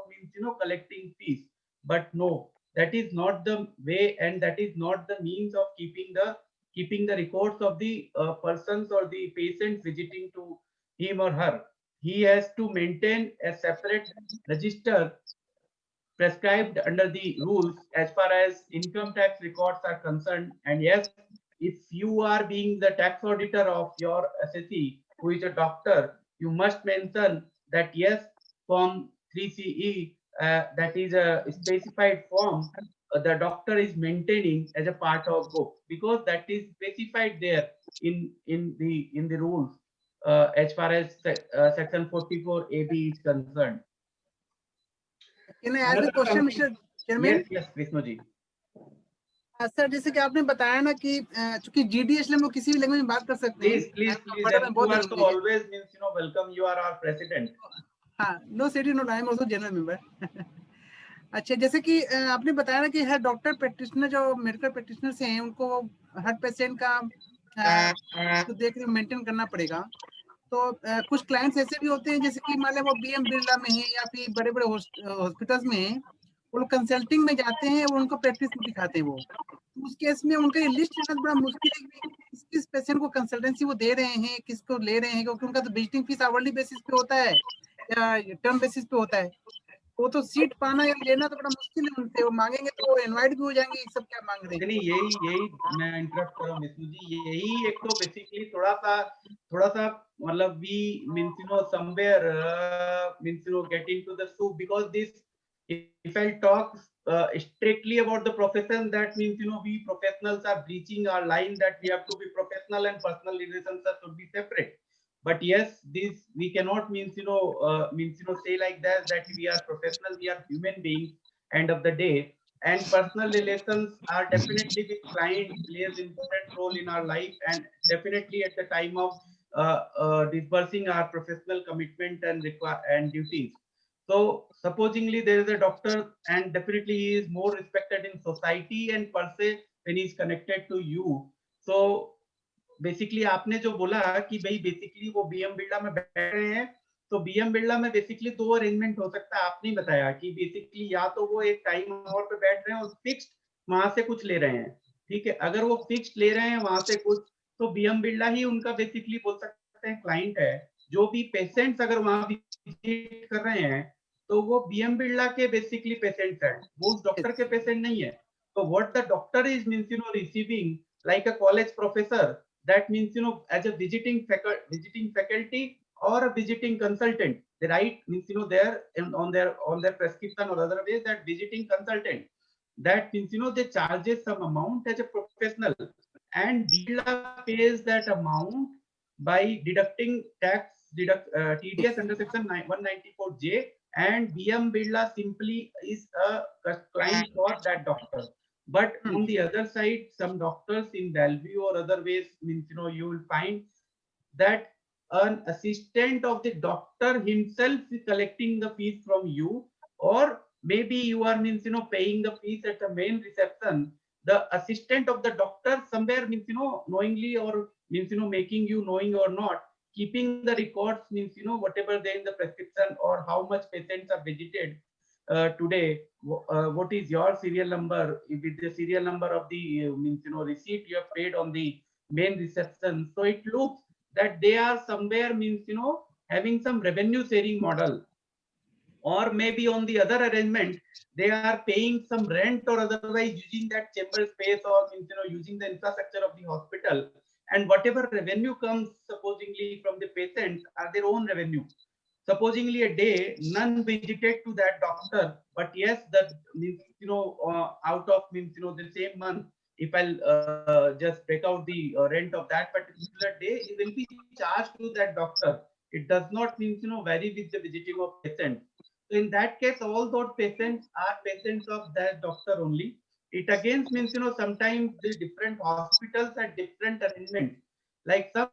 collecting fees. But no, that is not the way, and that is not the means of keeping the records of the persons or the patient visiting to him or her. He has to maintain a separate register prescribed under the rules as far as income tax records are concerned. And yes, if you are being the tax auditor of your assessee who is a doctor, you must mention that yes, form 3CE, that is a specified form the doctor is maintaining as a part of book, because that is specified there in the rules as far as section 44 AB is concerned. Can I ask a question, Mr. Chairman? Yes, Vishnu ji. Sir, जैसे कि आपने बताया ना कि चूंकि GDS हम लोग किसी भी लैंग्वेज में बात कर सकते हैं। Please, बहुत you are so always means welcome. You are our president. हाँ, no city no I am also general member. अच्छा, जैसे कि आपने बताया ना कि हर डॉक्टर प्रैक्टिशनर जो मेडिकल प्रैक्टिशनर्स हैं उनको हर पेशेंट का तो देख मेंटेन करना पड़ेगा। तो कुछ क्लाइंट्स ऐसे भी होते हैं जैसे कि मान लो वो BM बिरला में है या फिर बड़े-बड़े हॉस्पिटल्स में हैं, वो लोग कंसल्टिंग में जाते हैं और उनको प्रैक्टिस दिखाते हैं वो। तो उस केस में उनका ये लिस्ट लेना बड़ा मुश्किल है कि किस पेशेंट को कंसल्टेंसी वो दे रहे हैं, किसको ले रहे हैं, क्योंकि उनका तो विजिटिंग फीस आवरली बेसिस पे होता है या टर्म बेसिस पे होता है। वो तो सीट पाना या लेना तो बड़ा मुश्किल है उनसे, वो मांगेंगे तो इनवाइट भी हो जाएंगे, सब क्या मांग रहे हैं। नहीं, यही मैं इंटरप्ट कर रहा हूँ विष्णु जी, यही एक तो बेसिकली थोड़ा सा मतलब we means somewhere means get into the soup, because this, if I talk strictly about the profession, that means we professionals are breaching our line that we have to be professional and personal relations should be separate. But yes, this we cannot means say like that we are professional, we are human beings end of the day, and personal relations are definitely with client plays important role in our life, and definitely at the time of disbursing our professional commitment and duties. So supposingly there is a doctor, and definitely he is more respected in society and per se when he is connected to you. So basically आपने जो बोला कि भाई basically वो BM Birla में बैठ रहे हैं, तो बीएम बिरला में बेसिकली दो अरेंजमेंट हो सकता है। आपने बताया कि बेसिकली या तो वो एक टाइम आवर पे बैठ रहे हैं और फिक्स्ड वहां से कुछ ले रहे हैं, ठीक है। अगर वो फिक्स्ड ले रहे हैं वहां से कुछ, तो बीएम बिरला ही उनका बेसिकली बोल सकते हैं क्लाइंट है। जो भी पेशेंट्स अगर वहां विजिट कर रहे हैं तो वो बीएम बिरला के बेसिकली पेशेंट्स हैं, वो उस डॉक्टर के पेशेंट नहीं है। तो what the doctor is means receiving like a college professor, that means as a visiting faculty or a visiting consultant, they write means there on their prescription or other ways that visiting consultant, that means they charges some amount as a professional, and Birla pays that amount by deducting TDS under section 194J, and BM Birla simply is a client for that doctor. But on the other side, some doctors in Bellevue or other ways means you will find that an assistant of the doctor himself is collecting the fees from you, or maybe you are means paying the fees at the main reception. The assistant of the doctor somewhere means knowingly or means making you knowing or not, keeping the records means whatever there in the prescription or how much patients are visited today. What is your serial number with the serial number of the means receipt you have paid on the main reception. So it looks that they are somewhere means having some revenue sharing model, or maybe on the other arrangement they are paying some rent or otherwise using that chamber space, or means using the infrastructure of the hospital, and whatever revenue comes supposedly from the patients are their own revenue. Supposingly a day none visited to that doctor, but yes, that means out of means the same month, if I'll just break out the rent of that particular day, it will be charged to that doctor. It does not means vary with the visiting of patient. So in that case, all those patients are patients of that doctor only. It again means sometimes the different hospitals have different arrangements. Like some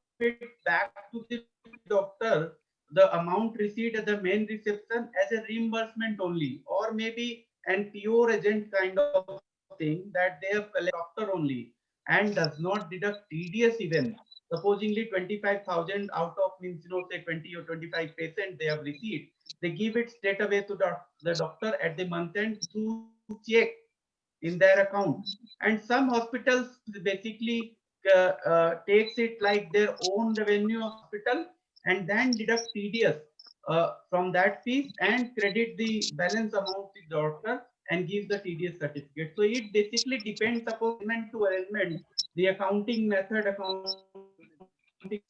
back to the doctor the amount received at the main reception as a reimbursement only, or maybe an pure agent kind of thing that they have collected doctor only and does not deduct TDS even. Supposingly 25,000 out of means say 20 or 25% they have received, they give it straight away to the doctor at the month end through check in their account. And some hospitals basically takes it like their own revenue hospital and then deduct TDS from that fees and credit the balance amount to the doctor and give the TDS certificate. So it basically depends upon arrangement to arrangement, the accounting method, accounting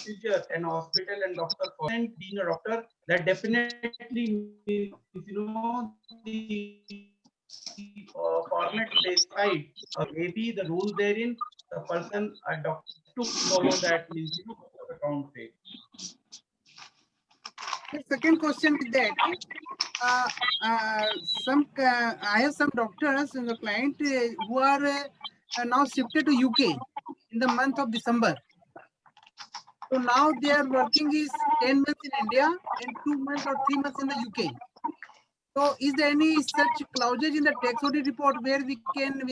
procedure and hospital and doctor for being a doctor, that definitely means, the format specified, maybe the rule therein, the person, a doctor to follow that means, account page. The second question is that I have some doctors in the client who are now shifted to UK in the month of December. So now their working is 10 months in India and 2 months or 3 months in the UK. So is there any such clauses in the tax audit report where we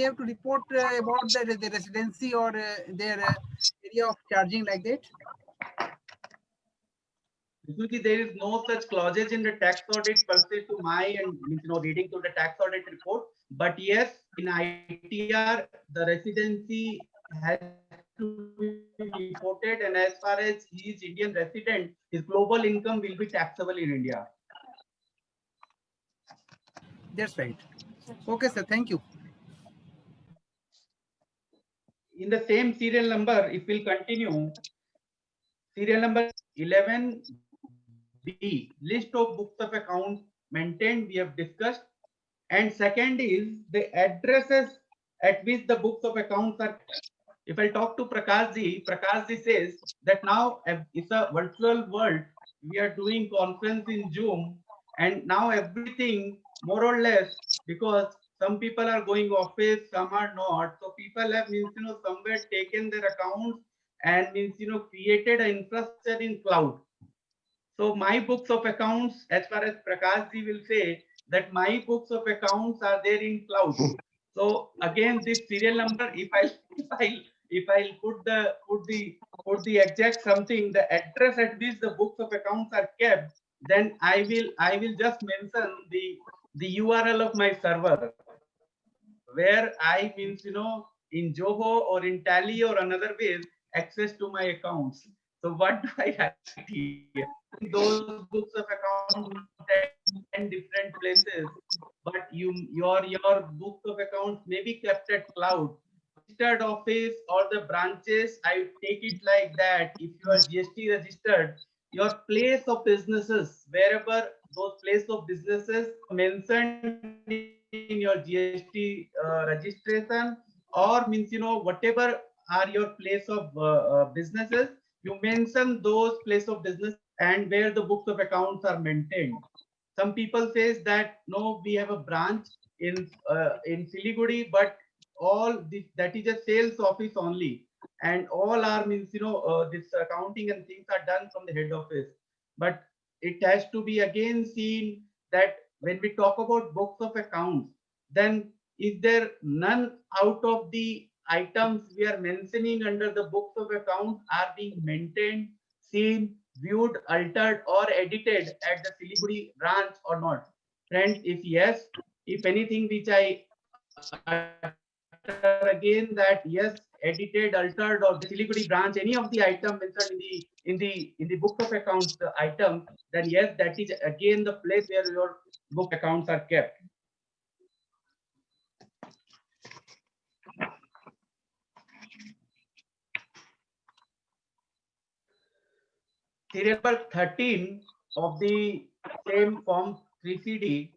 have to report about the residency or their area of charging like that? Usually there is no such clauses in the tax audit per se to my and reading to the tax audit report. But yes, in ITR, the residency has to be reported, and as far as he is Indian resident, his global income will be taxable in India. That's right. Okay, sir. Thank you. In the same serial number, if we'll continue, serial number 11B, list of books of accounts maintained, we have discussed. And second is the addresses at which the books of accounts are. If I talk to Prakashji says that now it's a virtual world. We are doing conference in Zoom, and now everything more or less, because some people are going office, some are not. So people have somewhere taken their accounts and created an infrastructure in cloud. So my books of accounts, as far as Prakashji will say, that my books of accounts are there in cloud. So again, this serial number, if I put the exact something, the address at which the books of accounts are kept, then I will just mention the URL of my server, where I in Zoho or in Tally or another way access to my accounts. So what do I write here? Those books of accounts in different places, but your books of accounts may be kept at cloud. Registered office or the branches, I take it like that. If you are GST registered, your place of businesses, wherever those place of businesses mentioned in your GST registration, or whatever are your place of businesses, you mention those place of business and where the books of accounts are maintained. Some people says that no, we have a branch in Siliguri, but that is a sales office only, and all are this accounting and things are done from the head office. But it has to be again seen that when we talk about books of accounts, then is there none out of the items we are mentioning under the books of accounts are being maintained, seen, viewed, altered, or edited at the Siliguri branch or not? Friends, if yes, if anything which I again that yes, edited, altered, or the Siliguri branch, any of the item mentioned in the book of accounts item, then yes, that is again the place where your book accounts are kept. Serial number 13 of the same form 3CD,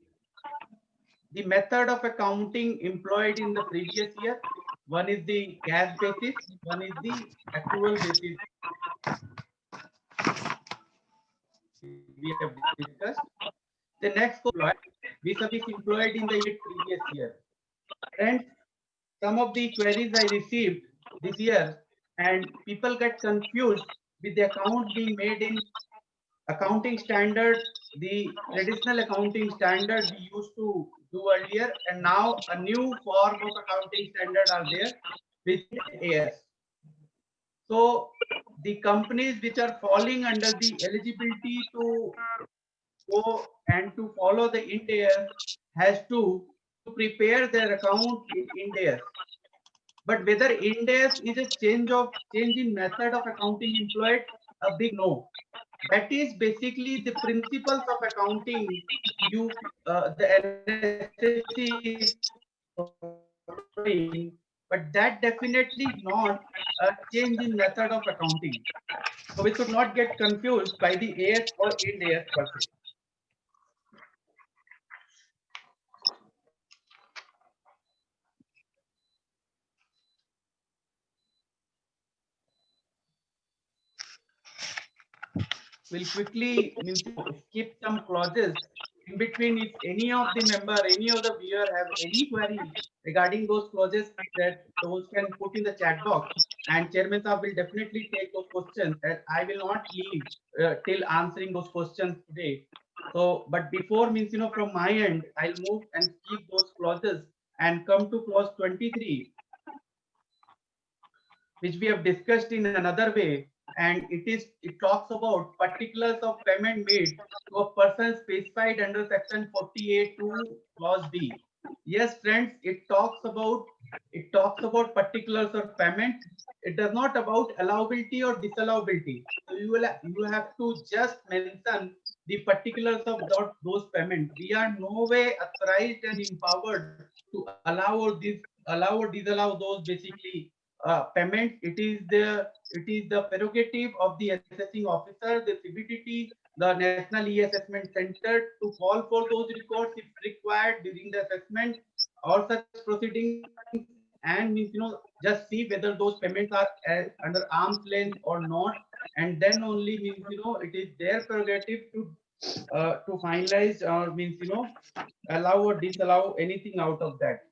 the method of accounting employed in the previous year. One is the cash basis, one is the accrual basis. We have discussed. The next vis-a-vis employed in the previous year. And some of the queries I received this year, and people get confused with the account being made in accounting standard, the traditional accounting standard we used to do earlier, and now a new form of accounting standard are there with AS. So the companies which are falling under the eligibility to go and to follow the Ind AS has to prepare their account in Ind AS. But whether Ind AS is a change in method of accounting employed, a big no. That is basically the principles of accounting the NSSC is following, but that definitely not a change in method of accounting. So we should not get confused by the AS or Ind AS per se. We'll quickly skip some clauses in between. If any of the member, any of the viewer have any query regarding those clauses, that those can put in the chat box, and Chairman Saab will definitely take those questions, and I will not leave till answering those questions today. So, but before from my end, I'll move and skip those clauses and come to clause 23, which we have discussed in another way, and it talks about particulars of payment made to a person specified under section 48(2) clause B. Yes, friends, it talks about particulars of payment. It does not about allowability or disallowability. So you have to just mention the particulars of those payments. We are no way authorized and empowered to allow or disallow those basically payment. It is the prerogative of the assessing officer, the CBTT, the National E-Assessment Center, to call for those records if required during the assessment or such proceedings, and just see whether those payments are under arm's length or not, and then only it is their prerogative to finalize or allow or disallow anything out of that.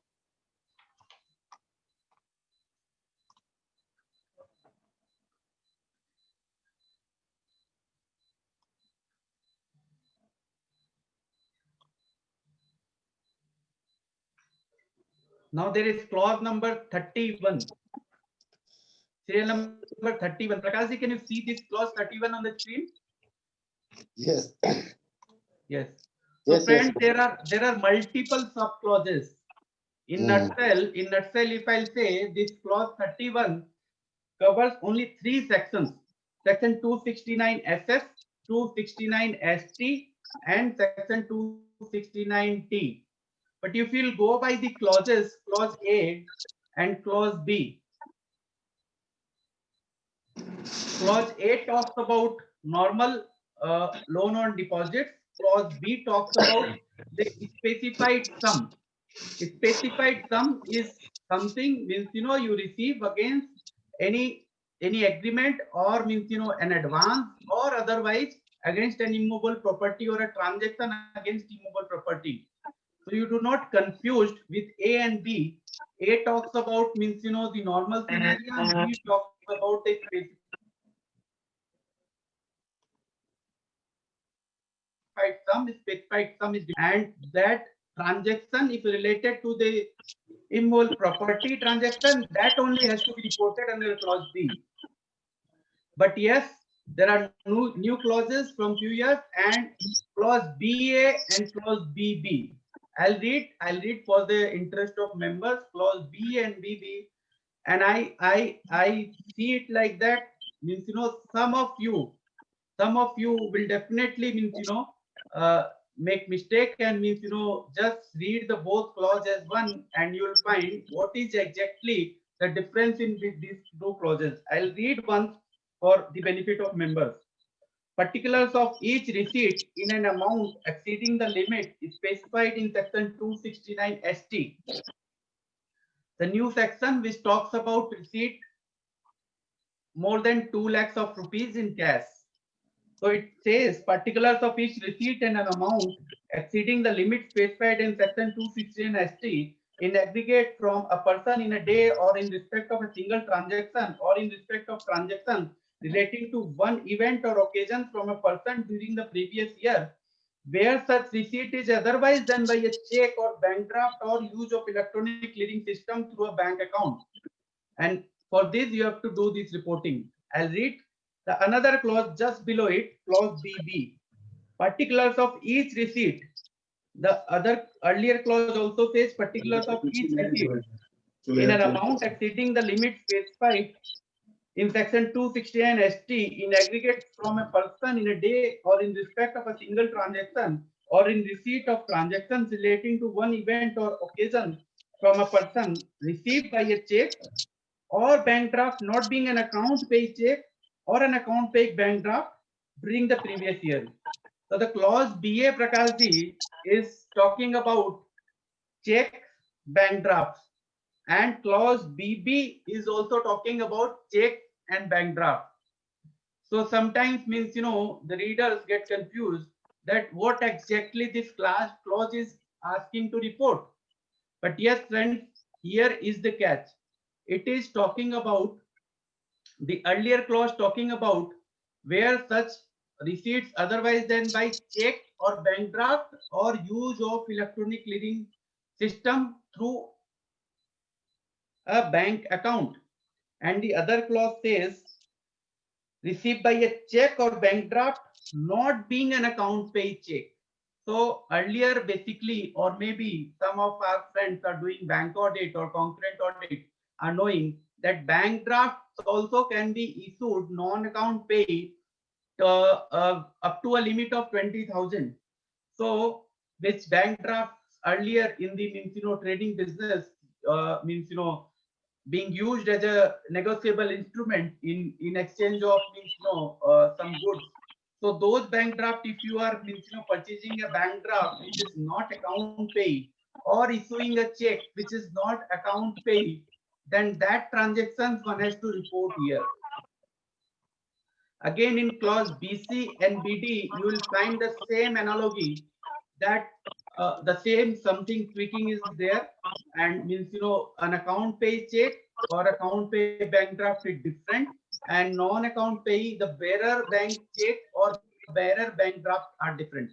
Now there is clause number 31. Serial number 31. Prakash ji, can you see this clause 31 on the screen? Yes. Yes. So friends, there are multiple sub clauses. In nutshell, if I'll say this clause 31 covers only 3 sections: section 269 SS, 269 ST, and section 269T. But if you'll go by the clauses, clause A and clause B, clause A talks about normal loan on deposits. Clause B talks about the specified sum. Specified sum is something you receive against any agreement, or an advance, or otherwise against an immovable property or a transaction against immovable property. So you do not confuse with A and B. A talks about the normal scenario, and B talks about a specified sum is, and that transaction, if related to the immovable property transaction, that only has to be reported under clause B. But yes, there are new clauses from few years, and clause BA and clause BB. I'll read for the interest of members, clause B and BB, and I see it like that. Some of you will definitely make mistake, and just read the both clause as one, and you'll find what is exactly the difference in these two clauses. I'll read once for the benefit of members. Particulars of each receipt in an amount exceeding the limit is specified in section 269 ST. The new section which talks about receipt more than 2 lakhs of rupees in cash. So it says particulars of each receipt and an amount exceeding the limit specified in section 269 ST in aggregate from a person in a day, or in respect of a single transaction, or in respect of transactions relating to one event or occasion from a person during the previous year, where such receipt is otherwise done by a check or bank draft or use of electronic clearing system through a bank account. And for this you have to do this reporting. I'll read another clause just below it, clause BB. Particulars of each receipt. The earlier clause also says particulars of each receipt in an amount exceeding the limit specified in section 269 ST in aggregate from a person in a day, or in respect of a single transaction, or in receipt of transactions relating to one event or occasion from a person received by a check or bank draft not being an account pay check or an account pay bank draft during the previous year. So the clause BA, Prakashji, is talking about check, bank drafts, and clause BB is also talking about check and bank draft. So sometimes means the readers get confused that what exactly this clause is asking to report. But yes, friends, here is the catch. It is talking about the earlier clause talking about where such receipts otherwise than by check or bank draft or use of electronic clearing system through a bank account. And the other clause says received by a check or bank draft not being an account pay check. So earlier basically, or maybe some of our friends are doing bank audit or concurrent audit are knowing that bank drafts also can be issued non-account pay up to a limit of 20,000. So which bank drafts earlier in the trading business means being used as a negotiable instrument in exchange of some goods. So those bank draft, if you are purchasing a bank draft which is not account pay or issuing a check which is not account pay, then that transactions one has to report here. Again, in clause BC and BD, you will find the same analogy that the same something tweaking is there, and means an account pay check or account pay bank draft is different, and non-account pay the bearer bank check or bearer bank draft are different.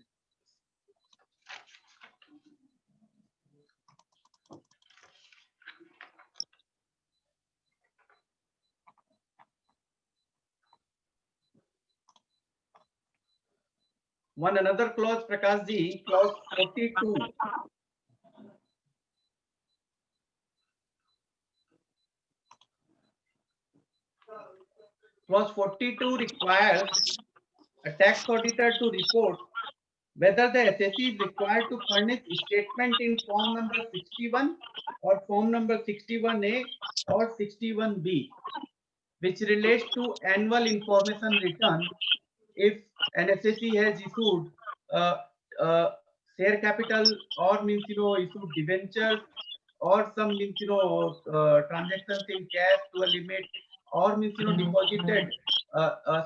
One another clause, Prakashji, clause 42. Clause 42 requires a tax auditor to report whether the assessee is required to furnish statement in form number 61 or form number 61A or 61B, which relates to annual information return if an assessee has issued uh, uh, share capital or issued debentures or some transactions in cash to a limit or deposited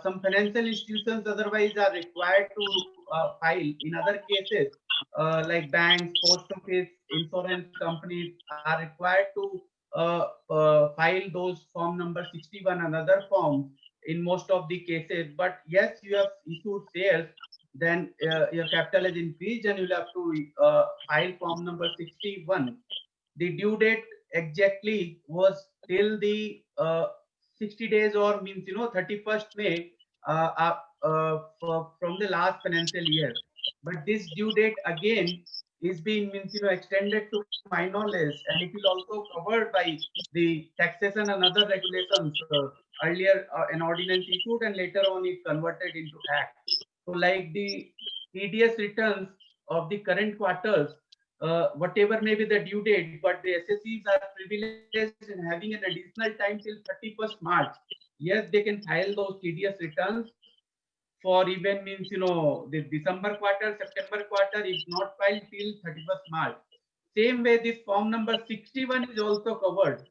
some financial institutions otherwise are required to file in other cases like banks, post office, insurance companies are required to file those form number 61 and other forms in most of the cases. But yes, you have issued shares, then your capital has increased and you'll have to file form number 61. The due date exactly was till the 60 days or means 31st May from the last financial year. But this due date again is being extended to my knowledge, and it will also covered by the taxation and other regulations. Earlier an ordinance issued and later on it converted into act. So like the TDS returns of the current quarters, whatever may be the due date, but the SSEs are privileged in having an additional time till 31st March. Yes, they can file those TDS returns for even means the December quarter, September quarter, if not filed till 31st March. Same way, this form number 61 is also covered,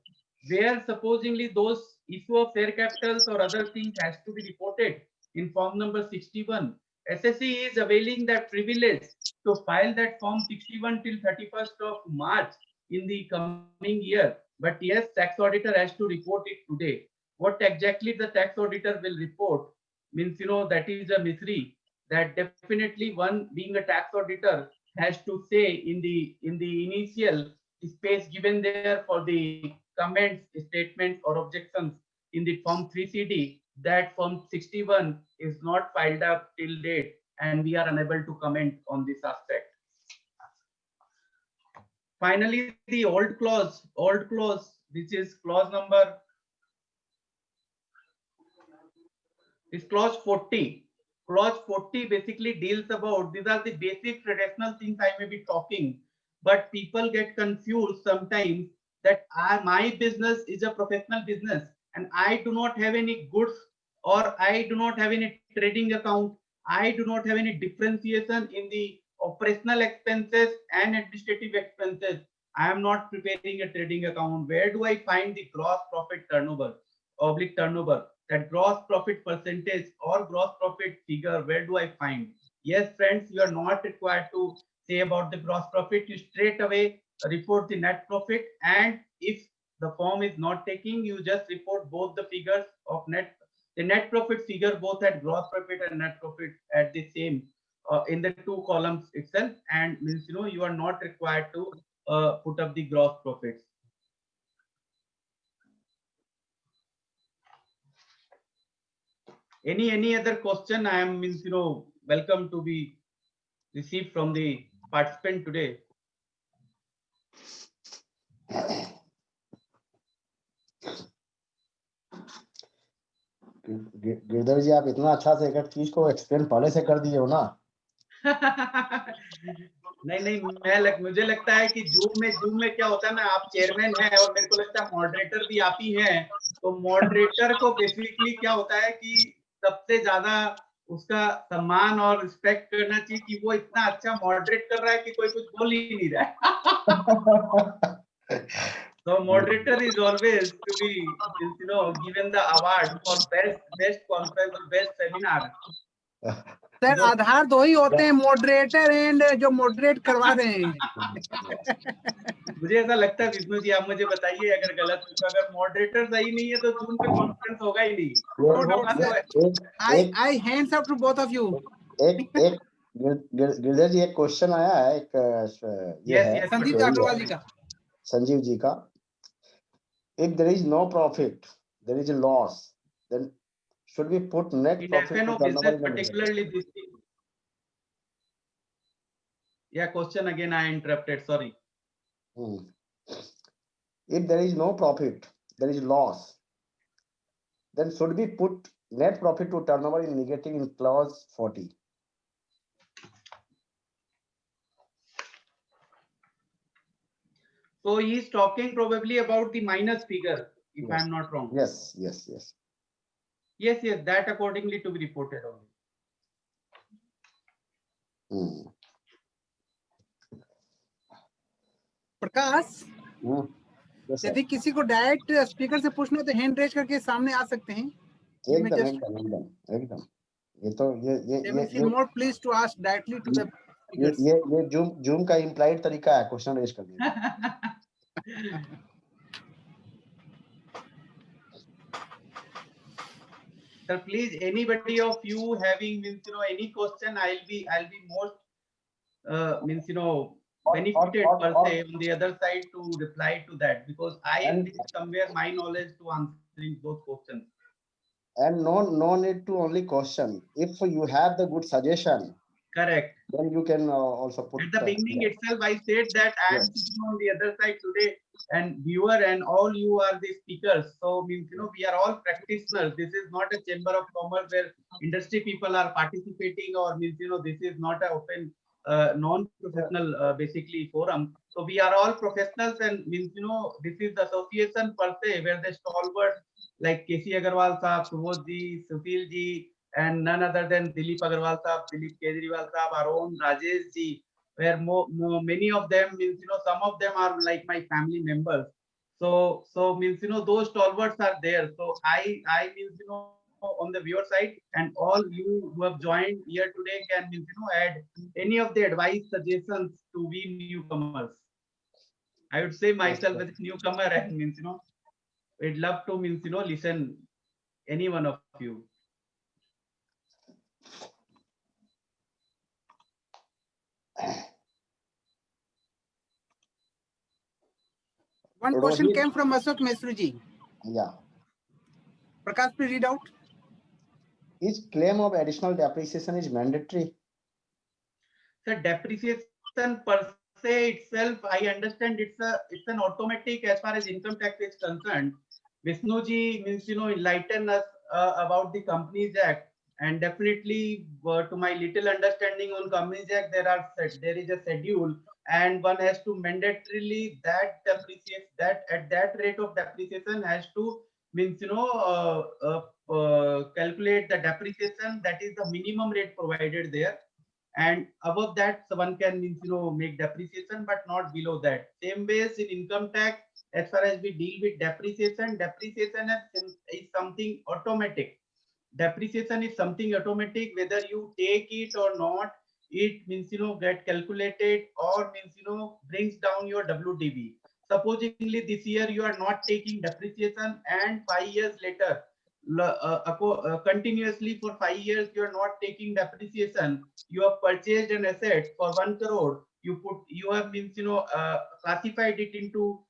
where supposedly those issue of share capitals or other things has to be reported in form number 61. SSE is availing that privilege to file that form 61 till 31st of March in the coming year. But yes, tax auditor has to report it today. What exactly the tax auditor will report means that is a mystery that definitely one being a tax auditor has to say in the initial space given there for the comments, statements or objections in the form 3CD that form 61 is not filed up till date and we are unable to comment on this aspect. Finally, the old clause which is clause number is clause 40. Clause 40 basically deals about, these are the basic traditional things I may be talking, but people get confused sometimes that my business is a professional business and I do not have any goods or I do not have any trading account. I do not have any differentiation in the operational expenses and administrative expenses. I am not preparing a trading account. Where do I find the gross profit turnover, oblique turnover? That gross profit percentage or gross profit figure, where do I find? Yes, friends, you are not required to say about the gross profit. You straight away report the net profit, and if the firm is not taking, you just report both the figures of the net profit figure, both at gross profit and net profit at the same in the two columns itself, and means you are not required to put up the gross profits. Any other question? I am welcome to be received from the participant today. Girdhar ji, आप इतना अच्छा से एक चीज को explain पहले से कर दिए हो ना। नहीं मुझे लगता है कि जूम में क्या होता है ना, आप चेयरमैन हैं और मेरे को लगता है मॉडरेटर भी आप ही हैं, तो मॉडरेटर को बेसिकली क्या होता है कि सबसे ज्यादा उसका सम्मान और रिस्पेक्ट करना चाहिए कि वो इतना अच्छा मॉडरेट कर रहा है कि कोई कुछ बोल ही नहीं रहा है। So moderator is always to be given the award for best conference or best seminar. Sir आधार दो ही होते हैं, मॉडरेटर एंड जो मॉडरेट करवा रहे हैं। मुझे ऐसा लगता है विष्णु जी, आप मुझे बताइए अगर गलत हो, तो अगर मॉडरेटर सही नहीं है तो जूम पे कॉन्फ्रेंस होगा ही नहीं। I hands up to both of you. एक गिरधर जी, एक क्वेश्चन आया है, एक ये है संदीप अग्रवाल जी का, संजीव जी का। If there is no profit, there is a loss, then should we put net profit in business, particularly this thing? Yeah, question again, I interrupted, sorry. If there is no profit, there is loss, then should we put net profit to turnover in negative in clause 40? So he is talking probably about the minus figure, if I am not wrong. Yes, that accordingly to be reported only. प्रकाश, यदि किसी को direct speaker से पूछना तो hand raise करके सामने आ सकते हैं। एकदम ये more please to ask directly to the speakers. ये जूम का इम्प्लाइड तरीका है क्वेश्चन रेज करने का। Sir, please, anybody of you having any question, I'll be most benefited per se on the other side to reply to that, because I enrich somewhere my knowledge to answering those questions. And no need to only question. If you have the good suggestion, correct, then you can also put. At the beginning itself, I said that I am sitting on the other side today, and viewer and all you are the speakers. So we are all practitioners. This is not a chamber of commerce where industry people are participating, or this is not an open non-professional basically forum. So we are all professionals, and this is the association per se where the stalwarts like KC Agarwal sahab, Subodh ji, Sushil ji, and none other than Dilip Agarwal sahab, Dilip Kejriwal sahab, our own Rajesh ji, where many of them some of them are like my family members. So those stalwarts are there. So I on the viewer side, and all you who have joined here today can add any of the advice, suggestions to we newcomers. I would say myself as a newcomer, and we'd love to listen any one of you. One question came from Ashok Mesruji. Yeah. Prakash, please read out. Is claim of additional depreciation is mandatory? The depreciation per se itself, I understand it's an automatic as far as income tax is concerned. Vishnuji enlighten us about the Companies Act, and definitely to my little understanding on Companies Act, there is a schedule and one has to mandatorily that depreciate that at that rate of depreciation has to means calculate the depreciation, that is the minimum rate provided there, and above that so one can means make depreciation but not below that. Same ways in income tax, as far as we deal with depreciation is something automatic. Depreciation is something automatic, whether you take it or not. It means get calculated or means brings down your WDV. Supposingly this year you are not taking depreciation, and 5 years later continuously for 5 years you are not taking depreciation. You have purchased an asset for 1 crore. You have means classified it into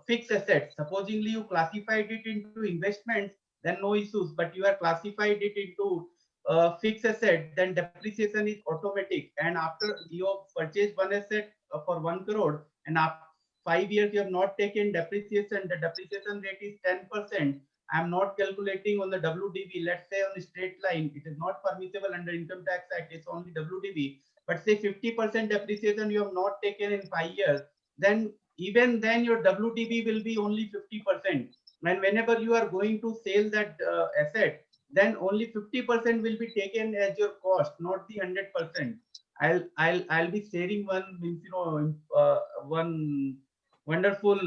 fixed assets. Supposingly you classified it into investments, then no issues, but you are classified it into fixed asset, then depreciation is automatic. And after you have purchased one asset for 1 crore, and after 5 years you have not taken depreciation, the depreciation rate is 10%. I am not calculating on the WDV. Let's say on the straight line, it is not permissible under Income Tax Act, it's only WDV. But say 50% depreciation you have not taken in 5 years, then even then your WDV will be only 50%. And whenever you are going to sell that asset, then only 50% will be taken as your cost, not the 100%. I'll be sharing one wonderful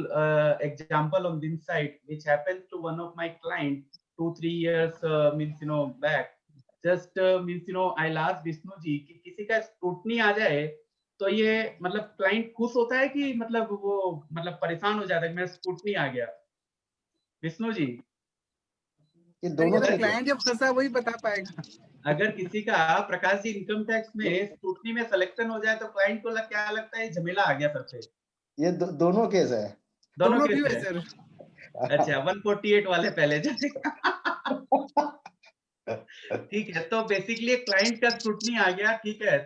example on this side, which happens to one of my clients 2-3 years back. Just I'll ask Vishnu ji कि किसी का scrutiny आ जाए तो ये मतलब client खुश होता है कि मतलब वो मतलब परेशान हो जाता है कि मेरा स्क्रूटनी आ गया? विष्णु जी, ये दोनों से क्लाइंट जब फंसा वही बता पाएगा। अगर किसी का प्रकाश जी इनकम टैक्स में स्क्रूटनी में सिलेक्शन हो जाए तो क्लाइंट को क्या लगता है झमेला आ गया सर पे? ये दोनों केस है, दोनों व्यू केस है है। सर। अच्छा 148 वाले पहले जाते ठीक है, तो बेसिकली क्लाइंट का स्क्रूटनी आ गया, ठीक है,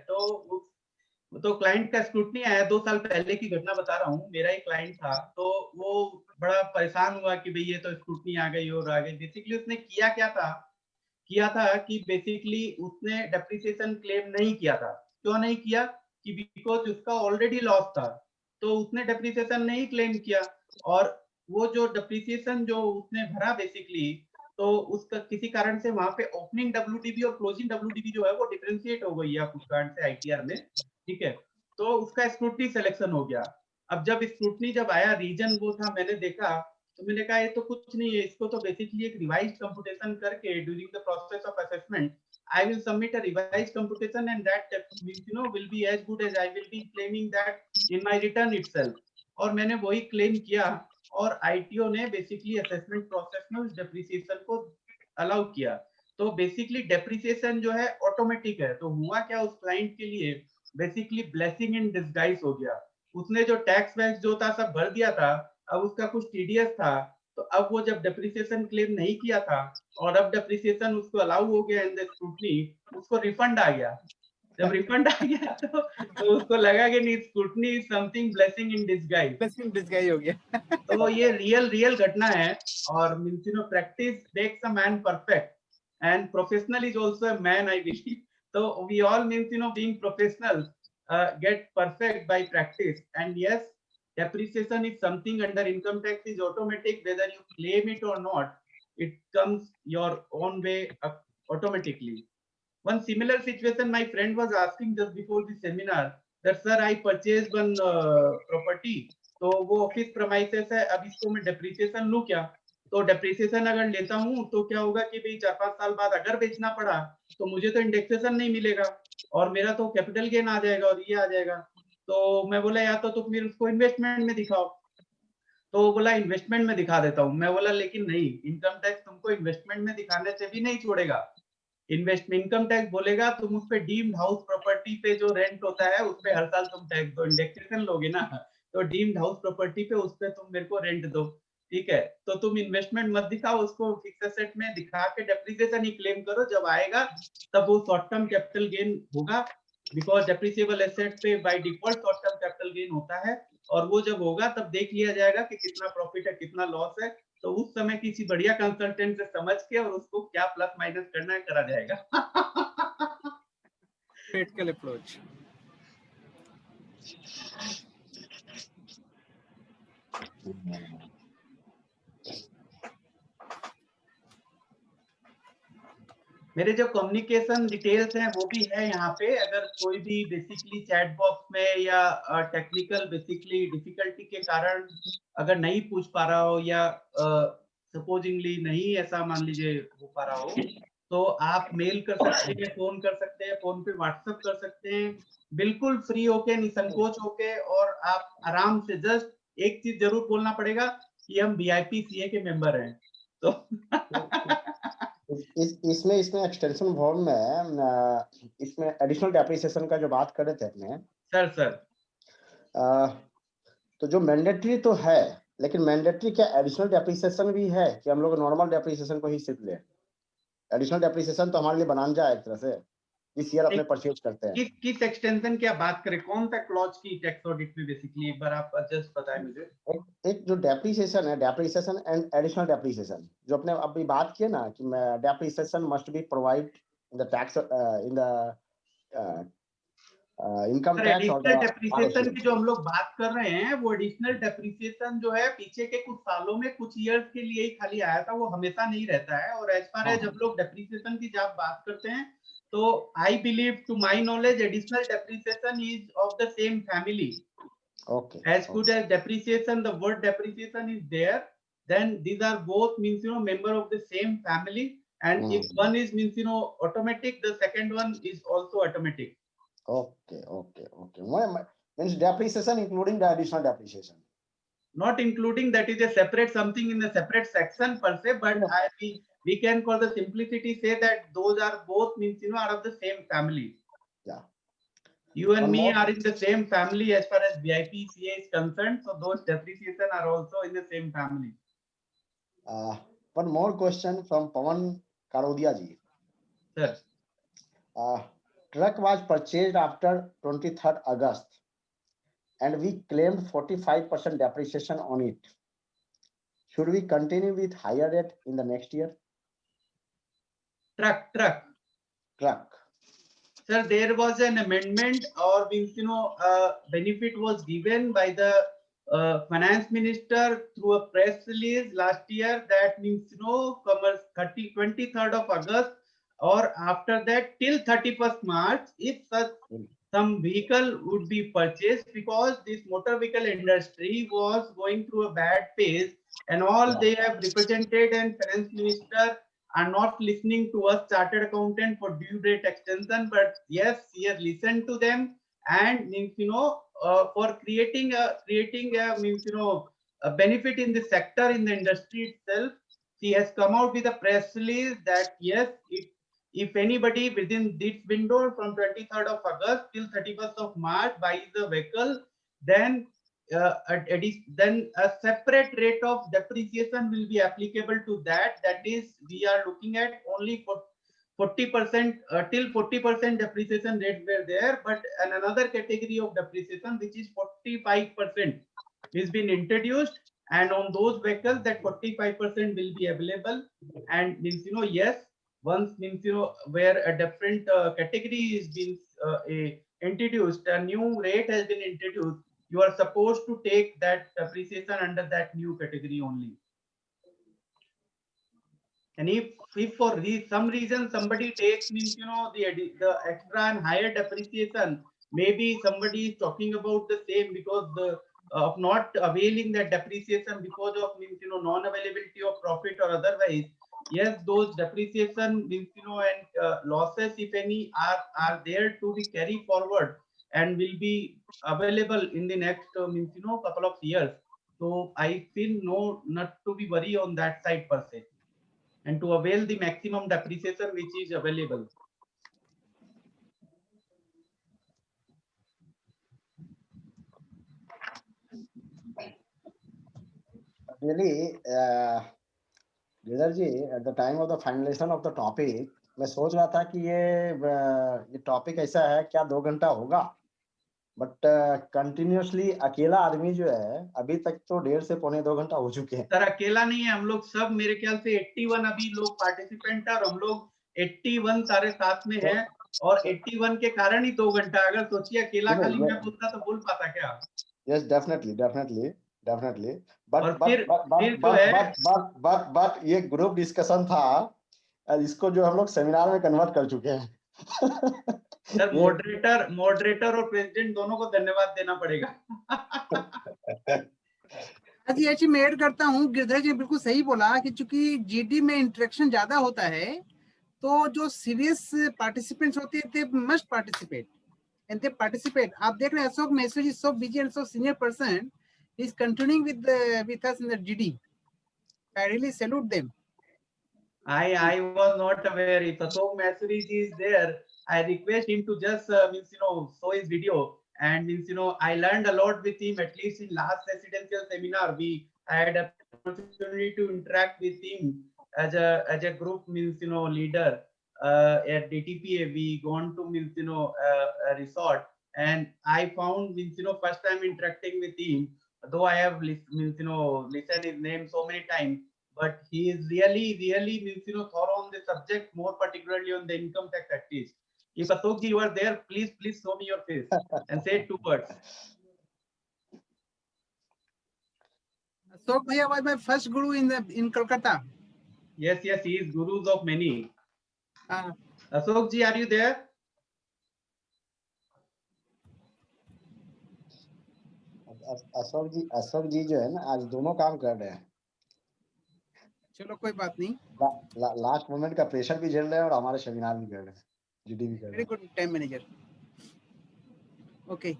तो क्लाइंट का स्क्रूटनी आया 2 साल पहले की घटना बता रहा हूँ। मेरा ही क्लाइंट था, तो वो बड़ा परेशान हुआ कि भाई ये तो स्क्रूटनी आ गई और आ गई। बेसिकली उसने किया था कि बेसिकली उसने डेप्रिसिएशन क्लेम नहीं किया था। क्यों नहीं किया? कि बिकॉज़ उसका ऑलरेडी लॉस था, तो उसने डेप्रिसिएशन नहीं क्लेम किया। और वो जो डेप्रिसिएशन जो उसने भरा बेसिकली, तो उसका किसी कारण से वहाँ पे ओपनिंग WDV और क्लोजिंग WDV जो है वो डिफरेंशिएट हो गई है कुछ कारण से आईटीआर में, ठीक है? तो उसका स्क्रूटनी सिलेक्शन हो गया। अब जब स्क्रूटनी जब आया, रीजन वो था, मैंने देखा तो मैंने कहा ये तो कुछ नहीं है, इसको तो बेसिकली एक रिवाइज्ड कंप्यूटेशन करके during the process of assessment I will submit a revised computation and that means will be as good as I will be claiming that in my return itself. और मैंने वही claim किया और ITO ने basically assessment process में उस depreciation को allow किया। तो बेसिकली डेप्रिसिएशन जो है ऑटोमेटिक है। तो हुआ क्या उस क्लाइंट के लिए, बेसिकली ब्लेसिंग इन डिस्गाइज हो गया। उसने जो टैक्स वैक्स जो था सब भर दिया था, अब उसका कुछ टीडीएस था, तो अब वो जब डेप्रिसिएशन क्लेम नहीं किया था और अब डेप्रिसिएशन उसको अलाउ हो गया इन द स्क्रूटनी, उसको रिफंड आ गया। जब रिफंड आ गया तो उसको लगा कि नहीं, scrutiny is something blessing in disguise. Blessing disguise हो गया। तो ये रियल घटना है। और means practice makes a man perfect and professional is also a man, I believe. So we all means being professionals get perfect by practice. And yes, depreciation is something under income tax is automatic, whether you claim it or not, it comes your own way automatically. One similar situation my friend was asking just before the seminar that sir I purchased one property, तो वो office premises है, अब इसको मैं depreciation लूं क्या? तो depreciation अगर लेता हूं तो क्या होगा कि भाई 4-5 साल बाद अगर बेचना पड़ा तो मुझे तो इंडेक्सेशन नहीं मिलेगा और मेरा तो कैपिटल गेन आ जाएगा और ये आ जाएगा। तो मैं बोला या तो तुम फिर उसको इन्वेस्टमेंट में दिखाओ। तो बोला इन्वेस्टमेंट में दिखा देता हूँ। मैं बोला लेकिन नहीं, इनकम टैक्स तुमको इन्वेस्टमेंट में दिखाने से भी नहीं छोड़ेगा। इनकम टैक्स बोलेगा तुम उस पे डीम्ड हाउस प्रॉपर्टी पे जो रेंट होता है उस पे हर साल तुम टैक्स दो, इंडेक्सेशन लोगे ना, तो डीम्ड हाउस प्रॉपर्टी पे उस पे तुम मेरे को रेंट दो, ठीक है? तो तुम इन्वेस्टमेंट मत दिखाओ, उसको फिक्स एसेट में दिखा के डेप्रिसिएशन ही क्लेम करो। जब आएगा तब वो शॉर्ट टर्म कैपिटल गेन होगा, बिकॉज डेप्रिसिएबल एसेट पे by default short term capital gain होता है। और वो जब होगा तब देख लिया जाएगा कि कितना प्रॉफिट है कितना लॉस है, तो उस समय किसी बढ़िया कंसल्टेंट से समझ के और उसको क्या प्लस माइनस करना है करा जाएगा। Practical approach. मेरे जो कम्युनिकेशन डिटेल्स हैं वो भी है यहाँ पे, अगर कोई भी बेसिकली चैट बॉक्स में या टेक्निकल बेसिकली डिफिकल्टी के कारण अगर नहीं पूछ पा रहा हो या सपोजिंगली नहीं ऐसा मान लीजिए हो पा रहा हो, तो आप मेल कर सकते हैं, फोन कर सकते हैं, फोन पे व्हाट्सएप कर सकते हैं, बिल्कुल फ्री होके, निसंकोच होके, और आप आराम से जस्ट एक चीज जरूर बोलना पड़ेगा कि हम VIP CA के मेंबर हैं, तो इसमें एक्सटेंशन फॉर्म में इसमें एडिशनल डेप्रिसिएशन का जो बात कर रहे थे अपने सर तो जो मैंडेटरी तो है, लेकिन मैंडेटरी क्या एडिशनल डेप्रिसिएशन भी है कि हम लोग नॉर्मल डेप्रिसिएशन को ही सिर्फ ले? एडिशनल डेप्रिसिएशन तो हमारे लिए बनाना एक तरह से इस ईयर अपने परचेज करते हैं। किस एक्सटेंशन की आप बात करें, कौन सा क्लॉज की टैक्स ऑडिट में बेसिकली एक बार आप जस्ट बताएं मुझे। एक जो डेप्रिसिएशन है, डेप्रिसिएशन एंड एडिशनल डेप्रिसिएशन, जो अपने अभी बात किए ना कि depreciation must be provide in the tax in the income tax. Additional depreciation की जो हम लोग बात कर रहे हैं, वो एडिशनल डेप्रिसिएशन जो है पीछे के कुछ सालों में कुछ ईयर्स के लिए ही खाली आया था, वो हमेशा नहीं रहता है। और एज फार एज हम लोग डेप्रिसिएशन की जब बात करते हैं, तो I believe to my knowledge additional depreciation is of the same family. Okay. As good as depreciation, the word depreciation is there, then these are both means member of the same family, and if one is means automatic, the second one is also automatic. Okay. Means depreciation including the additional depreciation. Not including, that is a separate something in a separate section per se, but we can for the simplicity say that those are both means are of the same family. Yeah. You and me are in the same family as far as VIP CA is concerned, so those depreciation are also in the same family. One more question from Pawan Karodia ji. Sir. Truck was purchased after 23rd August and we claimed 45% depreciation on it. Should we continue with higher rate in the next year? Truck. Sir, there was an amendment, or means benefit was given by the finance minister through a press release last year, that means 23rd of August or after that till 31st March, if some vehicle would be purchased, because this motor vehicle industry was going through a bad phase, and all they have represented and finance minister are not listening to us chartered accountant for due date extension, but yes, here listen to them, and means for creating a means a benefit in the sector, in the industry itself. She has come out with a press release that yes, if anybody within this window from 23rd of August till 31st of March buys the vehicle, then a separate rate of depreciation will be applicable to that. That is, we are looking at only for 40% till 40% depreciation rate were there, but another category of depreciation which is 45% is been introduced, and on those vehicles that 45% will be available. And means yes, once means where a different category is being introduced, a new rate has been introduced, you are supposed to take that depreciation under that new category only. And if for some reason somebody takes means the extra and higher depreciation, maybe somebody is talking about the same because the of not availing that depreciation because of means non-availability of profit or otherwise. Yes, those depreciation means and losses, if any, are there to be carried forward and will be available in the next means couple of years. So I feel not to be worried on that side per se, and to avail the maximum depreciation which is available. Really, Girdhar ji, at the time of the finalization of the topic, मैं सोच रहा था कि ये topic ऐसा है क्या 2 घंटा होगा, बट कंटिन्यूअसली अकेला आदमी जो है अभी तक तो 1.5 से पौने 2 घंटा हो चुके हैं। सर अकेला नहीं है, हम लोग सब मेरे ख्याल से 81 अभी लोग पार्टिसिपेंट है, और हम लोग 81 सारे साथ में हैं, और 81 के कारण ही 2 घंटा। अगर सोचिए अकेला खाली मैं बोलता तो बोल पाता क्या? Yes, definitely. डेफिनेटली। और फिर जो है बट ये ग्रुप डिस्कशन था, इसको जो हम लोग सेमिनार में कन्वर्ट कर चुके हैं। सर, मॉडरेटर और प्रेसिडेंट दोनों को धन्यवाद देना पड़ेगा। जी अच्छी मैं ऐड करता हूँ, गिरधर जी बिल्कुल सही बोला कि चूंकि जीडी में इंटरेक्शन ज्यादा होता है, तो जो सीरियस पार्टिसिपेंट्स होते हैं, they must participate and they participate. आप देख रहे हैं Ashok Mysore is so busy and so senior person, he is continuing with us in the GD. I really salute them. I was not aware. If Ashok Masuri ji is there, I request him to just show his video, and I learned a lot with him. At least in last residential seminar, we had a opportunity to interact with him as a group leader at DTPA. We gone to a resort, and I found first time interacting with him. Though I have listened his name so many times, but he is really thorough on the subject, more particularly on the income tax at least. If Ashok ji, you are there, please show me your face and say 2 words. Ashok bhaiya was my first guru in Kolkata. Yes, he is gurus of many. Ashok ji, are you there? Ashok ji जो है ना, आज दोनों काम कर रहे हैं। चलो कोई बात नहीं। लास्ट मोमेंट का प्रेशर भी झेल रहे हैं और हमारे सेमिनार भी कर रहे हैं, जीडी भी कर रहे हैं। Very good time manager. Okay,